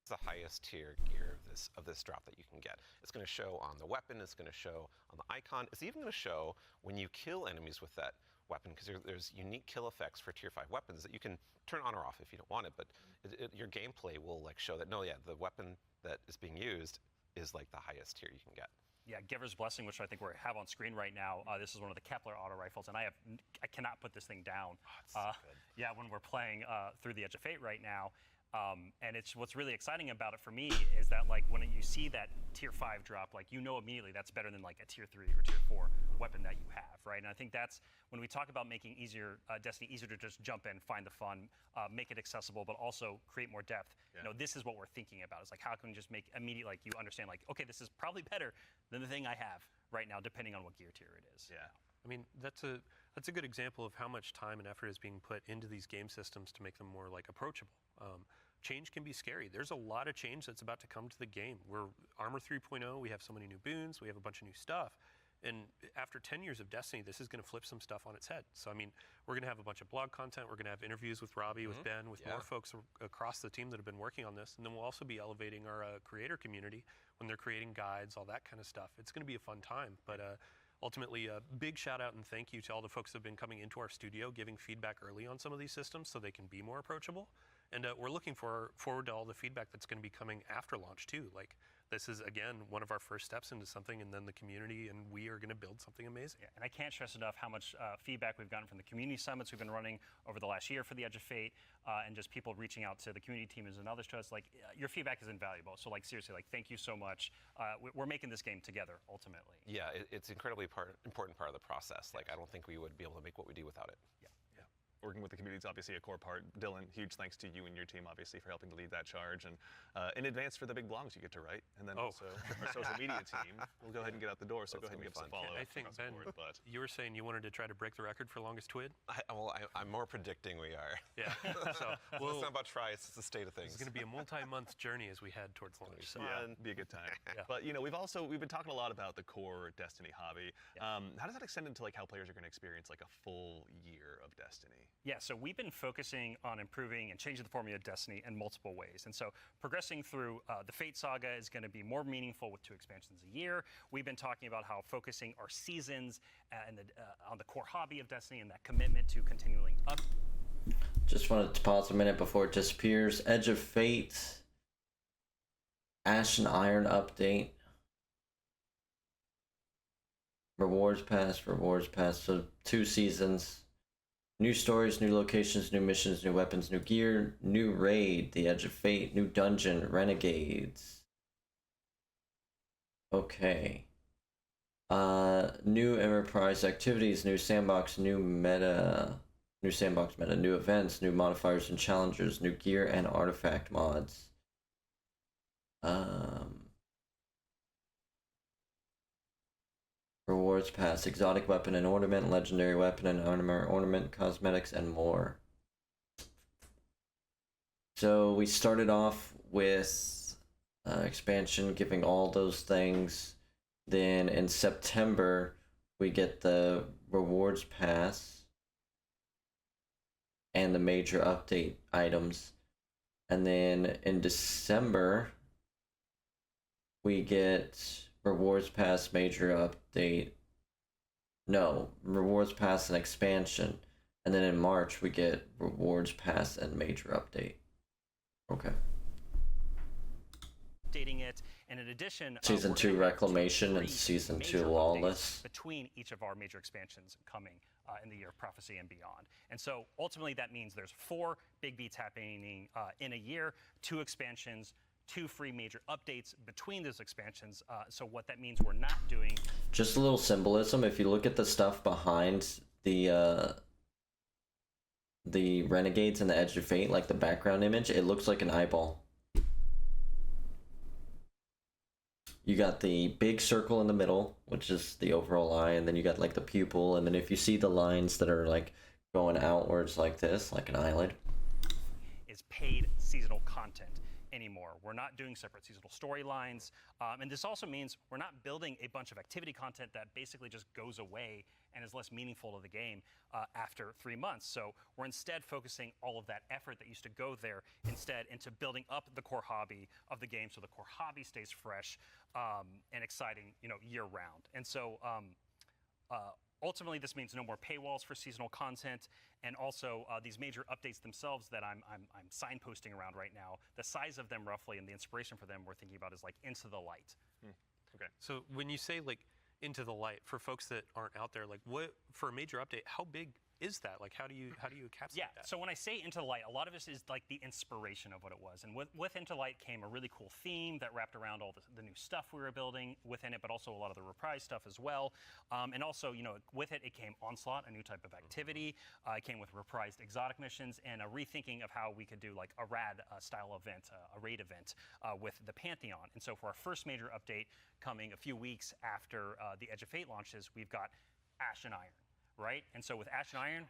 It's the highest tier gear of this drop that you can get. It's going to show on the weapon. It's going to show on the icon. It's even going to show when you kill enemies with that weapon, because there's unique kill effects for tier 5 weapons that you can turn on or off if you don't want it. But your gameplay will like show that the weapon that is being used is like the highest tier you can get. Yeah, Giver's Blessing, which I think we have on screen right now. This is one of the Kepler auto rifles, and I cannot put this thing down. Oh, it's so good. Yeah, when we're playing through the Edge of Fate right now. And it's what's really exciting about it for me is that like when you see that tier 5 drop, like you know immediately that's better than like a tier 3 or tier 4 weapon that you have, right? And I think that's when we talk about making Destiny easier to just jump in, find the fun, make it accessible, but also create more depth. Yeah. You know, this is what we're thinking about. It's like how can we just make immediate, like you understand, like okay, this is probably better than the thing I have right now, depending on what gear tier it is. Yeah. I mean, that's a good example of how much time and effort is being put into these game systems to make them more like approachable. Change can be scary. There's a lot of change that's about to come to the game. We're Armor 3.0, we have so many new boons, we have a bunch of new stuff. And after 10 years of Destiny, this is going to flip some stuff on its head. So, I mean, we're going to have a bunch of blog content. We're going to have interviews with Robbie, with Ben, with more folks across the team that have been working on this. And then we'll also be elevating our creator community when they're creating guides, all that kind of stuff. It's going to be a fun time. But ultimately, a big shout out and thank you to all the folks that have been coming into our studio, giving feedback early on some of these systems so they can be more approachable. And we're looking forward to all the feedback that's going to be coming after launch too. Like this is again one of our first steps into something, and then the community and we are going to build something amazing. Yeah, and I can't stress enough how much feedback we've gotten from the community summits we've been running over the last year for the Edge of Fate, and just people reaching out to the community teams and others to us. Like your feedback is invaluable. So like seriously, like thank you so much. We're making this game together ultimately. Yeah, it's incredibly important part of the process. Like I don't think we would be able to make what we do without it. Yeah. Working with the community is obviously a core part. Dylan, huge thanks to you and your team, obviously, for helping to lead that charge. And in advance for the big blogs you get to write. And then also our social media team will go ahead and get out the door, so go ahead and give us a follow. I think, Ben, you were saying you wanted to try to break the record for longest twid? I'm more predicting we are. Yeah. So it's not about try, it's the state of things. It's going to be a multi-month journey as we head towards launch. So. Yeah, be a good time. But, you know, we've been talking a lot about the core Destiny hobby. Yeah. How does that extend into, like, how players are going to experience, like, a full year of Destiny? Yeah, so we've been focusing on improving and changing the formula of Destiny in multiple ways. And so progressing through the Fate Saga is going to be more meaningful with 2 expansions a year. We've been talking about how focusing our seasons and on the core hobby of Destiny and that commitment to continuing up. Just wanted to pause a minute before it disappears. Edge of Fate, Ash and Iron update. Rewards pass, so 2 seasons. New stories, new locations, new missions, new weapons, new gear, new raid, the Edge of Fate, new dungeon, renegades. Okay. New enterprise activities, new sandbox, new sandbox meta, new events, new modifiers and challengers, new gear and artifact mods. Rewards pass, exotic weapon and ornament, legendary weapon and ornament, cosmetics, and more. So we started off with expansion, giving all those things. Then in September, we get the rewards pass and the major update items. And then in December, we get rewards pass, major update. No, rewards pass and expansion. And then in March, we get rewards pass and major update. Okay. Updating it, and in addition, Season 2 Reclamation and Season 2 Lawless. Between each of our major expansions coming in the year of Prophecy and beyond. And so ultimately that means there's 4 big beats happening in a year, 2 expansions, 2 free major updates between those expansions. So what that means we're not doing... Just a little symbolism. If you look at the stuff behind the Renegades and the Edge of Fate, like the background image, it looks like an eyeball. You got the big circle in the middle, which is the overall eye, and then you got like the pupil, and then if you see the lines that are like going outwards like this, like an eyelid. Is paid seasonal content anymore. We're not doing separate seasonal storylines, and this also means we're not building a bunch of activity content that basically just goes away and is less meaningful to the game after 3 months. So we're instead focusing all of that effort that used to go there instead into building up the core hobby of the game, so the core hobby stays fresh and exciting, year round. And so ultimately, this means no more paywalls for seasonal content, and also these major updates themselves that I'm signposting around right now. The size of them roughly and the inspiration for them we're thinking about is like Into the Light. Okay. So when you say like Into the Light, for folks that aren't out there, like what for a major update, how big is that? Like how do you encapsulate that? So when I say Into the Light, a lot of this is like the inspiration of what it was. And with Into the Light came a really cool theme that wrapped around all the new stuff we were building within it, but also a lot of the reprise stuff as well. And also, with it came Onslaught, a new type of activity. It came with reprised exotic missions and a rethinking of how we could do like a rad style event, a raid event with the Pantheon. And so for our first major update coming a few weeks after the Edge of Fate launches, we've got Ash and Iron. Right? And so with Ash and Iron,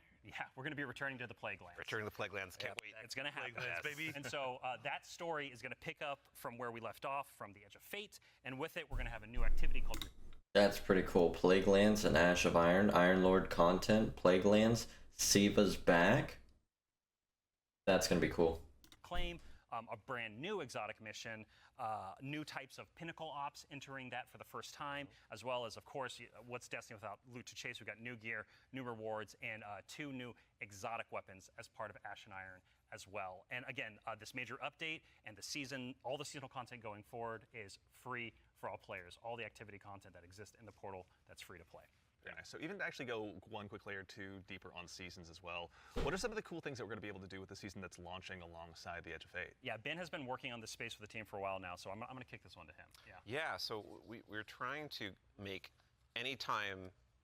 we're going to be returning to the Plague Lands. Returning to the Plague Lands, can't wait. It's going to happen. Plague Lands, baby. And so that story is going to pick up from where we left off from the Edge of Fate, and with it, we're going to have a new activity called... That's pretty cool. Plague Lands and Ash of Iron, Iron Lord content, Plague Lands, Siva's back. That's going to be cool. Claim, a brand new exotic mission, new types of pinnacle ops entering that for the first time, as well as, of course, what's Destiny without loot to chase? We've got new gear, new rewards, and 2 new exotic weapons as part of Ash and Iron as well. And again, this major update and all the seasonal content going forward is free for all players. All the activity content that exists in the portal, that's free to play. Very nice. So even to actually go one quick layer deeper on seasons as well, what are some of the cool things that we're going to be able to do with the season that's launching alongside the Edge of Fate? Yeah, Ben has been working on this space with the team for a while now, so I'm going to kick this one to him. Yeah, so we're trying to make any time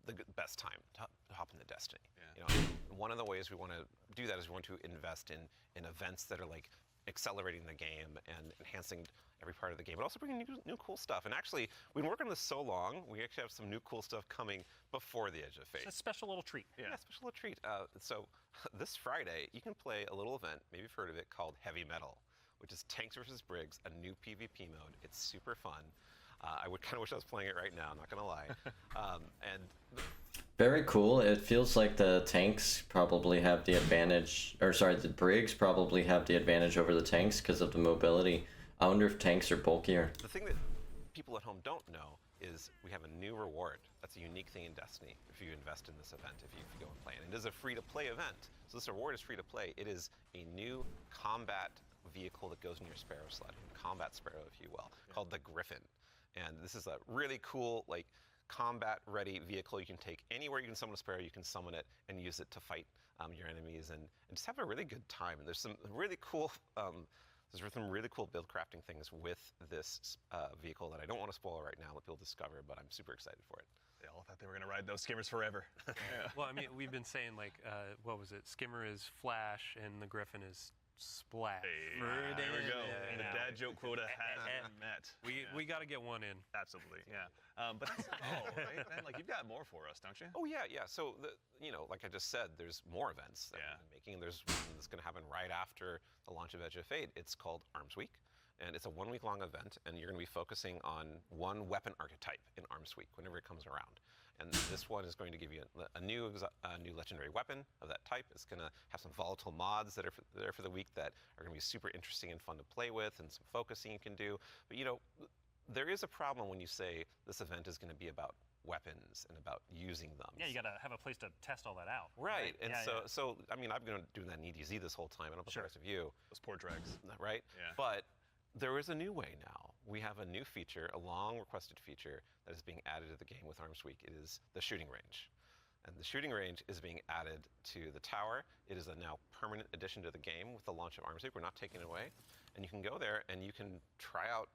the best time to hop into Destiny. Yeah. One of the ways we want to do that is we want to invest in events that are like accelerating the game and enhancing every part of the game, but also bringing new cool stuff. And actually, we've been working on this so long, we actually have some new cool stuff coming before the Edge of Fate. It's a special little treat. Yeah, special little treat. So this Friday, you can play a little event, maybe you've heard of it, called Heavy Metal, which is Tanks vs. Briggs, a new PvP mode. It's super fun. I would kind of wish I was playing it right now, I'm not going to lie. Very cool. It feels like the tanks probably have the advantage, the Briggs probably have the advantage over the tanks because of the mobility. I wonder if tanks are bulkier. The thing that people at home don't know is we have a new reward. That's a unique thing in Destiny if you invest in this event, if you go and play it. And it is a free-to-play event. So this reward is free-to-play. It is a new combat vehicle that goes in your Sparrow sled, combat Sparrow, if you will, called the Griffin. And this is a really cool, combat-ready vehicle you can take anywhere you can summon a sparrow. You can summon it and use it to fight your enemies and just have a really good time. And there's some really cool build crafting things with this vehicle that I don't want to spoil right now. Let people discover, but I'm super excited for it. They all thought they were going to ride those skimmers forever. Yeah. Well, I mean, we've been saying like, what was it? Skimmer is Flash and the Griffin is Splash. Hey, there we go. The dad joke quota has been met. We got to get one in. Absolutely, yeah. But that's not all, right, man? Like, you've got more for us, don't you? Oh yeah. So like I just said, there's more events that we've been making. There's one that's going to happen right after the launch of Edge of Fate. It's called Arms Week, and it's a 1 week long event, and you're going to be focusing on one weapon archetype in Arms Week whenever it comes around. And this one is going to give you a new legendary weapon of that type. It's going to have some volatile mods that are there for the week that are going to be super interesting and fun to play with, and some focusing you can do. But there is a problem when you say this event is going to be about weapons and about using them. Yeah, you got to have a place to test all that out. Right. And so I mean, I've been doing that in EDZ this whole time. I don't know about the rest of you. Those poor dregs. Right? Yeah. But there is a new way now. We have a new feature, a long requested feature that is being added to the game with Arms Week. It is the shooting range. And the shooting range is being added to the tower. It is a now permanent addition to the game with the launch of Arms Week. We're not taking it away. And you can go there and you can try out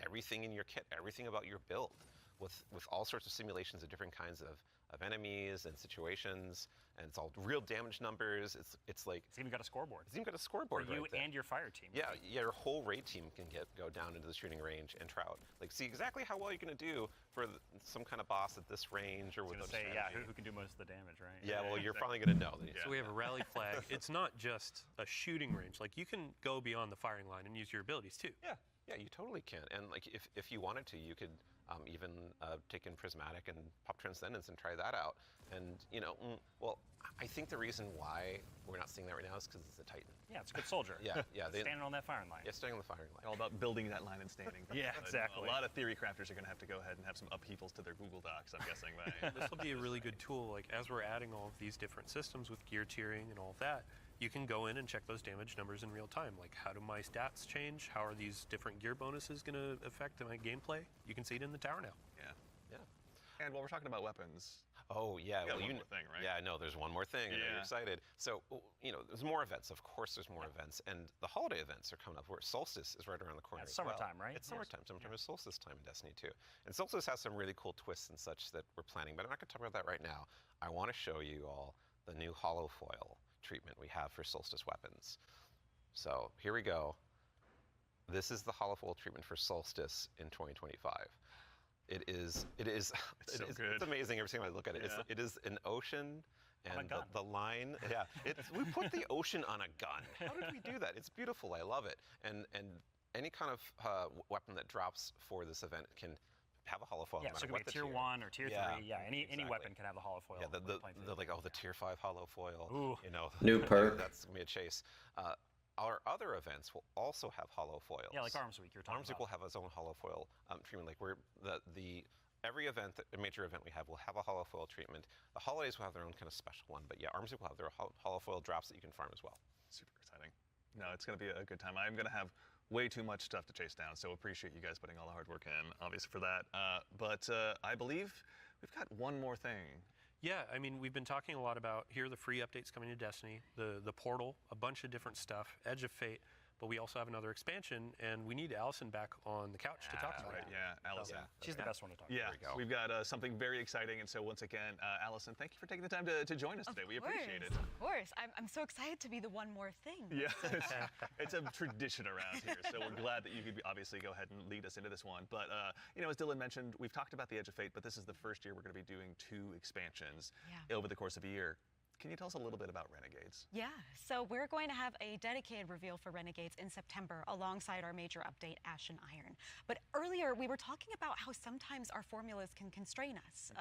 everything in your kit, everything about your build, with all sorts of simulations of different kinds of enemies and situations, and it's all real damage numbers. It's like it's even got a scoreboard. It's even got a scoreboard for you right there. And your fire team. Yeah, your whole raid team can go down into the shooting range and try out, like, see exactly how well you're going to do for some kind of boss at this range or with a strategy. Who can do most of the damage, right? Yeah, well, you're probably going to know. So we have a rally flag. It's not just a shooting range. Like, you can go beyond the firing line and use your abilities too. Yeah, you totally can. And like, if you wanted to, you could even take in Prismatic and pop Transcendence and try that out. And well, I think the reason why we're not seeing that right now is because it's a Titan. Yeah, it's a good soldier. Yeah. Standing on that firing line. Yeah, standing on the firing line. All about building that line and standing. Yeah, exactly. A lot of theory crafters are going to have to go ahead and have some upheavals to their Google Docs, I'm guessing. This will be a really good tool. Like, as we're adding all of these different systems with gear tiering and all of that, you can go in and check those damage numbers in real time. Like, how do my stats change? How are these different gear bonuses going to affect my gameplay? You can see it in the tower now. Yeah. And while we're talking about weapons. Oh, yeah. Well, one more thing, right? Yeah, no, there's one more thing. I know you're excited. So, there's more events. Of course, there's more events. And the holiday events are coming up, where Solstice is right around the corner. It's summertime, right? It's summertime. Summertime is Solstice time in Destiny 2. And Solstice has some really cool twists and such that we're planning, but I'm not going to talk about that right now. I want to show you all the new holofoil treatment we have for Solstice weapons. So here we go. This is the holofoil treatment for Solstice in 2025. It is so good. It's amazing every time I look at it. Yeah. It is an ocean, and gun. the line. Yeah, we put the ocean on a gun. How did we do that? It's beautiful. I love it. And any kind of weapon that drops for this event can have a holofoil. Yeah, so it could be a tier 1 or tier 3. Yeah, any weapon can have the holofoil. Yeah, the tier 5 holofoil. Ooh. New perk. That's gonna be a chase. Our other events will also have holofoils. Yeah, like Arms Week. You're talking Arms Week will have its own holofoil treatment. Like every event, a major event we have, will have a holofoil treatment. The holidays will have their own kind of special one, but yeah, Arms Week will have their holofoil drops that you can farm as well. Super exciting. No, it's going to be a good time. I'm going to have way too much stuff to chase down, so appreciate you guys putting all the hard work in, obviously, for that. But I believe we've got one more thing. Yeah, I mean, we've been talking a lot about, here are the free updates coming to Destiny, the portal, a bunch of different stuff, Edge of Fate, but we also have another expansion, and we need Allison back on the couch to talk about it. Yeah, Allison. She's the best one to talk Yeah, about. we've got something very exciting, and so once again, Allison, thank you for taking the time to join us today. We appreciate it. Of course. I'm so excited to be the one more thing. Yeah, it's a tradition around here, so we're glad that you could obviously go ahead and lead us into this one. But, as Dylan mentioned, we've talked about the Edge of Fate, but this is the first year we're going to be doing 2 expansions over the course of a year. Can you tell us a little bit about Renegades? Yeah, so we're going to have a dedicated reveal for Renegades in September alongside our major update, Ash and Iron. But earlier we were talking about how sometimes our formulas can constrain us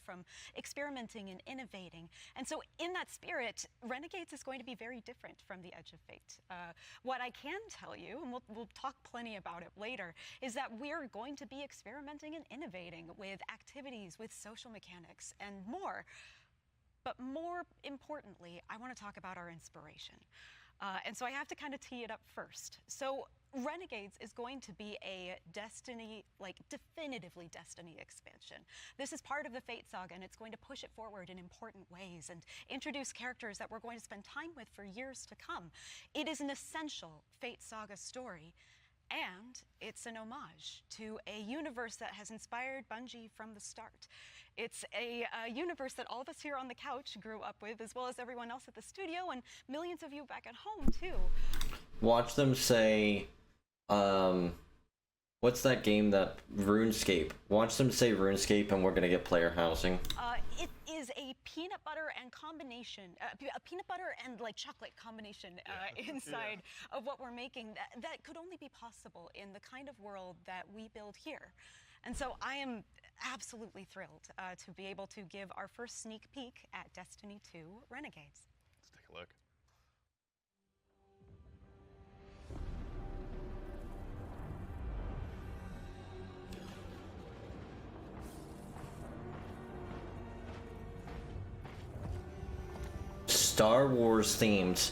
from experimenting and innovating. And so in that spirit, Renegades is going to be very different from the Edge of Fate. What I can tell you, and we'll talk plenty about it later, is that we're going to be experimenting and innovating with activities, with social mechanics, and more. But more importantly, I want to talk about our inspiration. And so I have to kind of tee it up first. So Renegades is going to be a Destiny, like definitively Destiny expansion. This is part of the Fate Saga, and it's going to push it forward in important ways and introduce characters that we're going to spend time with for years to come. It is an essential Fate Saga story, and it's an homage to a universe that has inspired Bungie from the start. It's a universe that all of us here on the couch grew up with, as well as everyone else at the studio, and millions of you back at home, too. Watch them say, what's that game that RuneScape? Watch them say RuneScape, and we're gonna get player housing. It is a peanut butter and combination, a peanut butter and like chocolate combination inside of what we're making that could only be possible in the kind of world that we build here. And so I am absolutely thrilled to be able to give our first sneak peek at Destiny 2 Renegades. Let's take a look. Star Wars themed.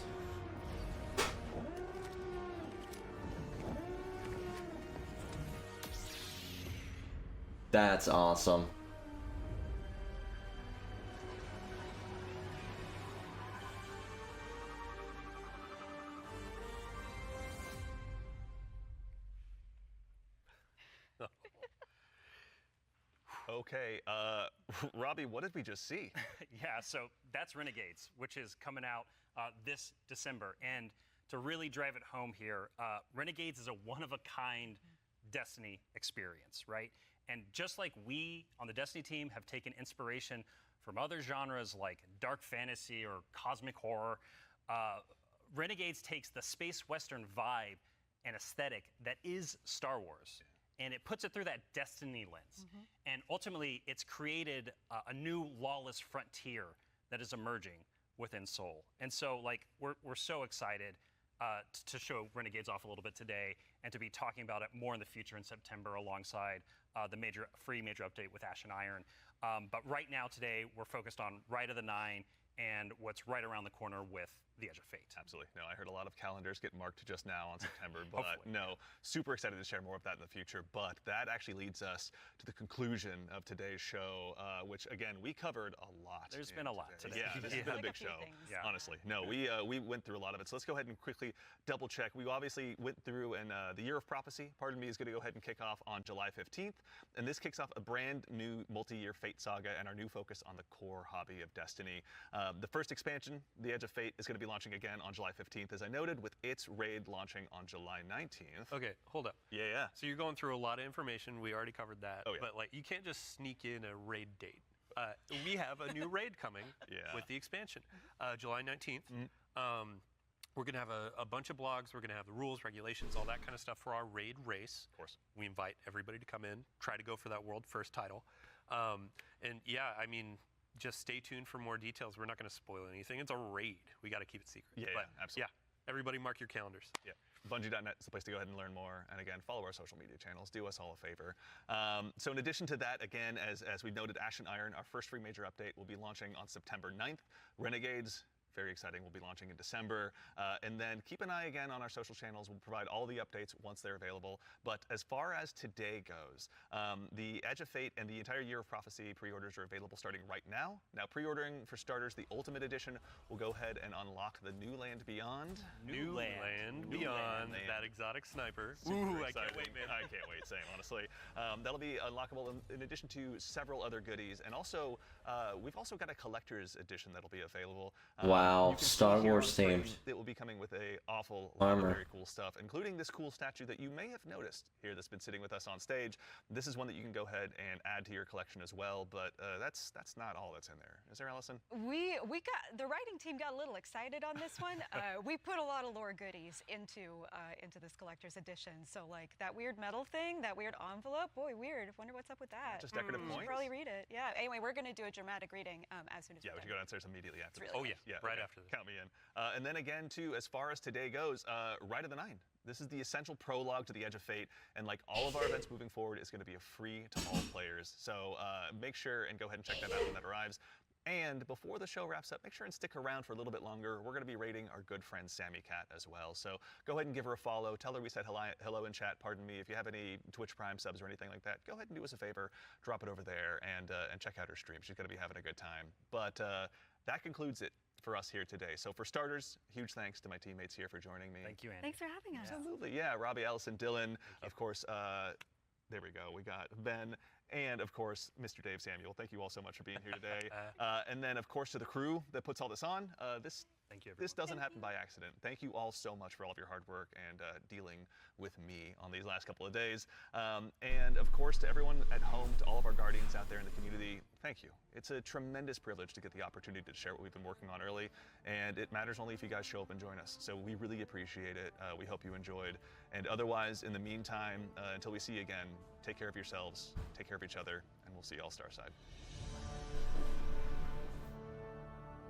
That's awesome. Okay, Robbie, what did we just see? Yeah, so that's Renegades, which is coming out this December. And to really drive it home here, Renegades is a one-of-a-kind Destiny experience, right? And just like we on the Destiny team have taken inspiration from other genres like dark fantasy or cosmic horror, Renegades takes the space western vibe and aesthetic that is Star Wars, and it puts it through that Destiny lens. And ultimately, it's created a new lawless frontier that is emerging within Seoul. And so, like, we're so excited to show Renegades off a little bit today and to be talking about it more in the future in September alongside the free major update with Ash and Iron. But right now, today, we're focused on Rite of the Nine and what's right around the corner with the Edge of Fate. Absolutely. No, I heard a lot of calendars get marked just now on September, but no, super excited to share more of that in the future. But that actually leads us to the conclusion of today's show, which again, we covered a lot. There's been a lot today. Yeah, this has been a big show. Honestly. No, we went through a lot of it. So let's go ahead and quickly double check. We obviously went through, and the Year of Prophecy, pardon me, is going to go ahead and kick off on July 15th. And this kicks off a brand new multi-year Fate Saga and our new focus on the core hobby of Destiny. The first expansion, The Edge of Fate, is going to be launching again on July 15th, as I noted, with its raid launching on July 19th. Okay, hold up. Yeah. So you're going through a lot of information. We already covered that. Oh, yeah. But like, you can't just sneak in a raid date. We have a new raid coming with the expansion, July 19th. We're going to have a bunch of blogs. We're going to have the rules, regulations, all that kind of stuff for our raid race. Of course. We invite everybody to come in, try to go for that world first title. And yeah, I mean, just stay tuned for more details. We're not going to spoil anything. It's a raid. We got to keep it secret. Yeah, absolutely. Yeah, everybody mark your calendars. Yeah. Bungie.net is the place to go ahead and learn more. And again, follow our social media channels. Do us all a favor. So in addition to that, again, as we noted, Ash and Iron, our first free major update, will be launching on September 9th. Renegades, very exciting, will be launching in December. And then keep an eye again on our social channels. We'll provide all the updates once they're available. But as far as today goes, the Edge of Fate and the entire Year of Prophecy pre-orders are available starting right now. Now, pre-ordering for starters, the Ultimate Edition will go ahead and unlock the New Land Beyond. New Land Beyond, that exotic sniper. Ooh, I can't wait, man. I can't wait, same, honestly. That'll be unlockable in addition to several other goodies. And also, we've also got a collector's edition that'll be available. Wow, Star Wars themed. It will be coming with a awful lot of very cool stuff, including this cool statue that you may have noticed here that's been sitting with us on stage. This is one that you can go ahead and add to your collection as well, but that's not all that's in there. Is there, Allison? We got, the writing team got a little excited on this one. We put a lot of lore goodies into this collector's edition. So like that weird metal thing, that weird envelope, boy, weird. Wonder what's up with that. Just decorative You points? should probably read it. Yeah, anyway, we're gonna do a dramatic reading as soon as Yeah, we should go downstairs immediately after this. Really Right after this. Count me in. And then again, too, as far as today goes, Rite of the Nine. This is the essential prologue to the Edge of Fate, and like all of our events moving forward, is going to be a free to all players. So make sure and go ahead and check that out when that arrives. And before the show wraps up, make sure and stick around for a little bit longer. We're going to be rating our good friend Sammy Cat as well. So go ahead and give her a follow. Tell her we said hello in chat, pardon me. If you have any Twitch Prime subs or anything like that, go ahead and do us a favor. Drop it over there and check out her stream. She's going to be having a good time. But that concludes it for us here today. So for starters, huge thanks to my teammates here for joining me. Thank you, Andy. Thanks for having us. Absolutely, yeah. Robbie, Allison, Dylan, of course. There we go. We got Ben, and of course, Mr. Dave Samuel. Thank you all so much for being here today. And then, of course, to the crew that puts all this on. Thank you, everyone. This doesn't happen by accident. Thank you all so much for all of your hard work and dealing with me on these last couple of days. And of course, to everyone at home, to all of our guardians out there in the community, thank you. It's a tremendous privilege to get the opportunity to share what we've been working on early, and it matters only if you guys show up and join us. So we really appreciate it. We hope you enjoyed. And otherwise, in the meantime, until we see you again, take care of yourselves, take care of each other, and we'll see you all Starside.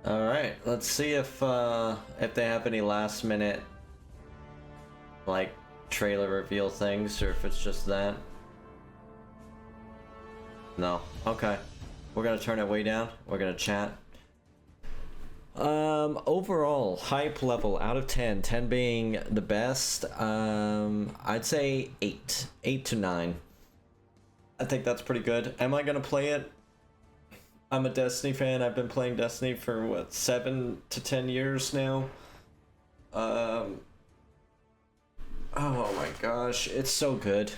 All right, let's see if they have any last minute like trailer reveal things, or if it's just that. No. Okay. We're gonna turn it way down. We're gonna chat. Overall hype level out of 10, 10 being the best. I'd say 8 to 9. I think that's pretty good. Am I gonna play it? I'm a Destiny fan. I've been playing Destiny for what, 7 to 10 years now. Oh my gosh, it's so good.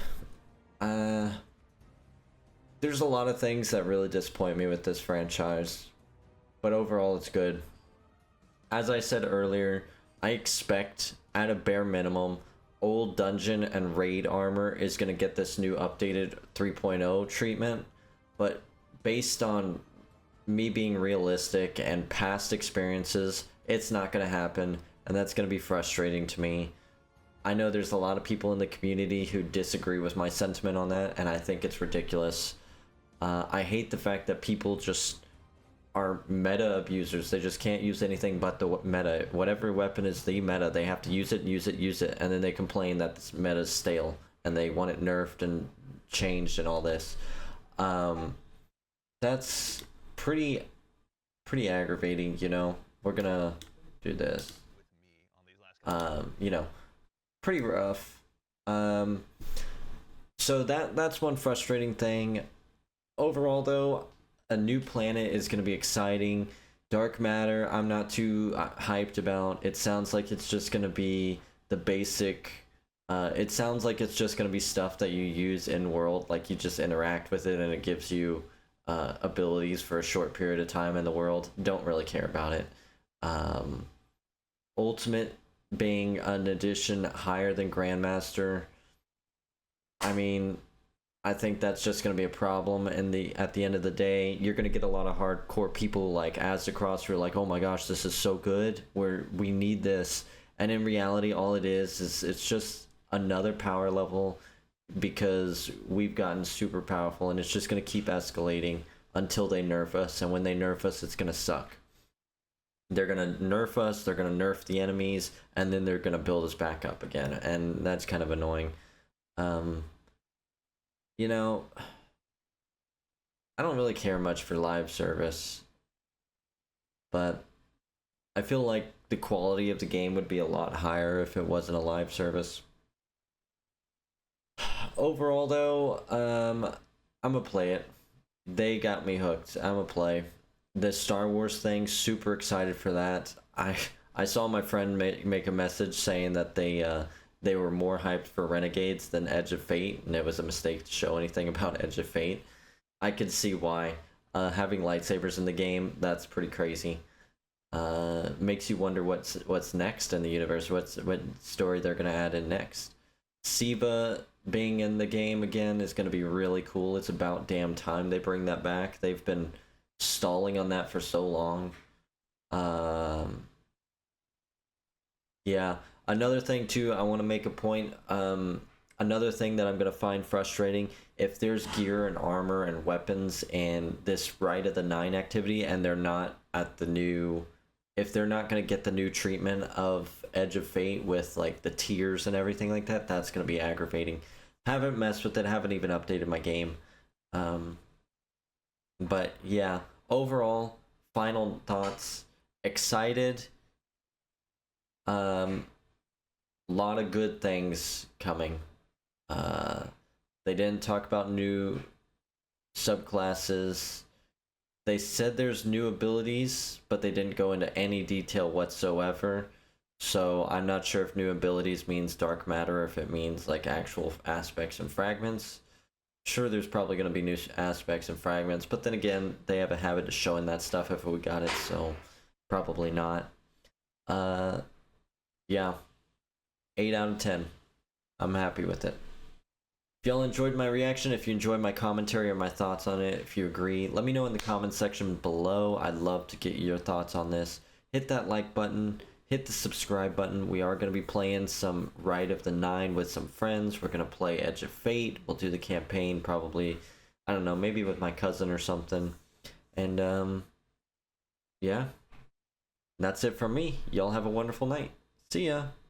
There's a lot of things that really disappoint me with this franchise, but overall it's good. As I said earlier, I expect at a bare minimum old dungeon and raid armor is going to get this new updated 3.0 treatment, but based on me being realistic and past experiences, it's not going to happen, and that's going to be frustrating to me. I know there's a lot of people in the community who disagree with my sentiment on that, and I think it's ridiculous. I hate the fact that people just are meta abusers. They just can't use anything but the meta. Whatever weapon is the meta, they have to use it, and then they complain that this meta is stale, and they want it nerfed and changed and all this. That's pretty aggravating, you know. We're gonna do this. You know, pretty rough. So that's one frustrating thing. Overall, though, a new planet is going to be exciting. Dark matter, I'm not too hyped about. It sounds like it's just going to be the basic. It sounds like it's just going to be stuff that you use in world, like you just interact with it and it gives you abilities for a short period of time in the world. Don't really care about it. Ultimate being an addition higher than Grandmaster, I mean, I think that's just going to be a problem. At the end of the day, you're going to get a lot of hardcore people like Aztecross who are like, oh my gosh, this is so good, we need this. And in reality, all it is it's just another power level, because we've gotten super powerful, and it's just going to keep escalating until they nerf us. And when they nerf us, it's going to suck. They're going to nerf us, they're going to nerf the enemies, and then they're going to build us back up again. And that's kind of annoying. You know, I don't really care much for live service, but I feel like the quality of the game would be a lot higher if it wasn't a live service. Overall, though, I'm gonna play it. They got me hooked. I'm gonna play. The Star Wars thing, super excited for that. I saw my friend make a message saying that they were more hyped for Renegades than Edge of Fate, and it was a mistake to show anything about Edge of Fate. I could see why. Having lightsabers in the game, that's pretty crazy. Makes you wonder what's next in the universe, what story they're gonna add in next. Siva being in the game again is gonna be really cool. It's about damn time they bring that back. They've been stalling on that for so long. Yeah. Another thing too, I want to make a point. Another thing that I'm gonna find frustrating, if there's gear and armor and weapons and this Rite of the Nine activity, and they're not at the new, if they're not gonna get the new treatment of Edge of Fate with like the tiers and everything like that, that's gonna be aggravating. Haven't messed with it, haven't even updated my game. But yeah, overall, final thoughts. Excited. Lot of good things coming. They didn't talk about new subclasses. They said there's new abilities, but they didn't go into any detail whatsoever. So I'm not sure if new abilities means dark matter or if it means like actual aspects and fragments. Sure, there's probably going to be new aspects and fragments, but then again, they have a habit of showing that stuff if we got it, so probably not. Yeah. 8 out of 10. I'm happy with it. If y'all enjoyed my reaction, if you enjoyed my commentary or my thoughts on it, if you agree, let me know in the comments section below. I'd love to get your thoughts on this. Hit that like button. Hit the subscribe button. We are going to be playing some Rite of the Nine with some friends. We're going to play Edge of Fate. We'll do the campaign probably, I don't know, maybe with my cousin or something. And, yeah. That's it from me. Y'all have a wonderful night. See ya.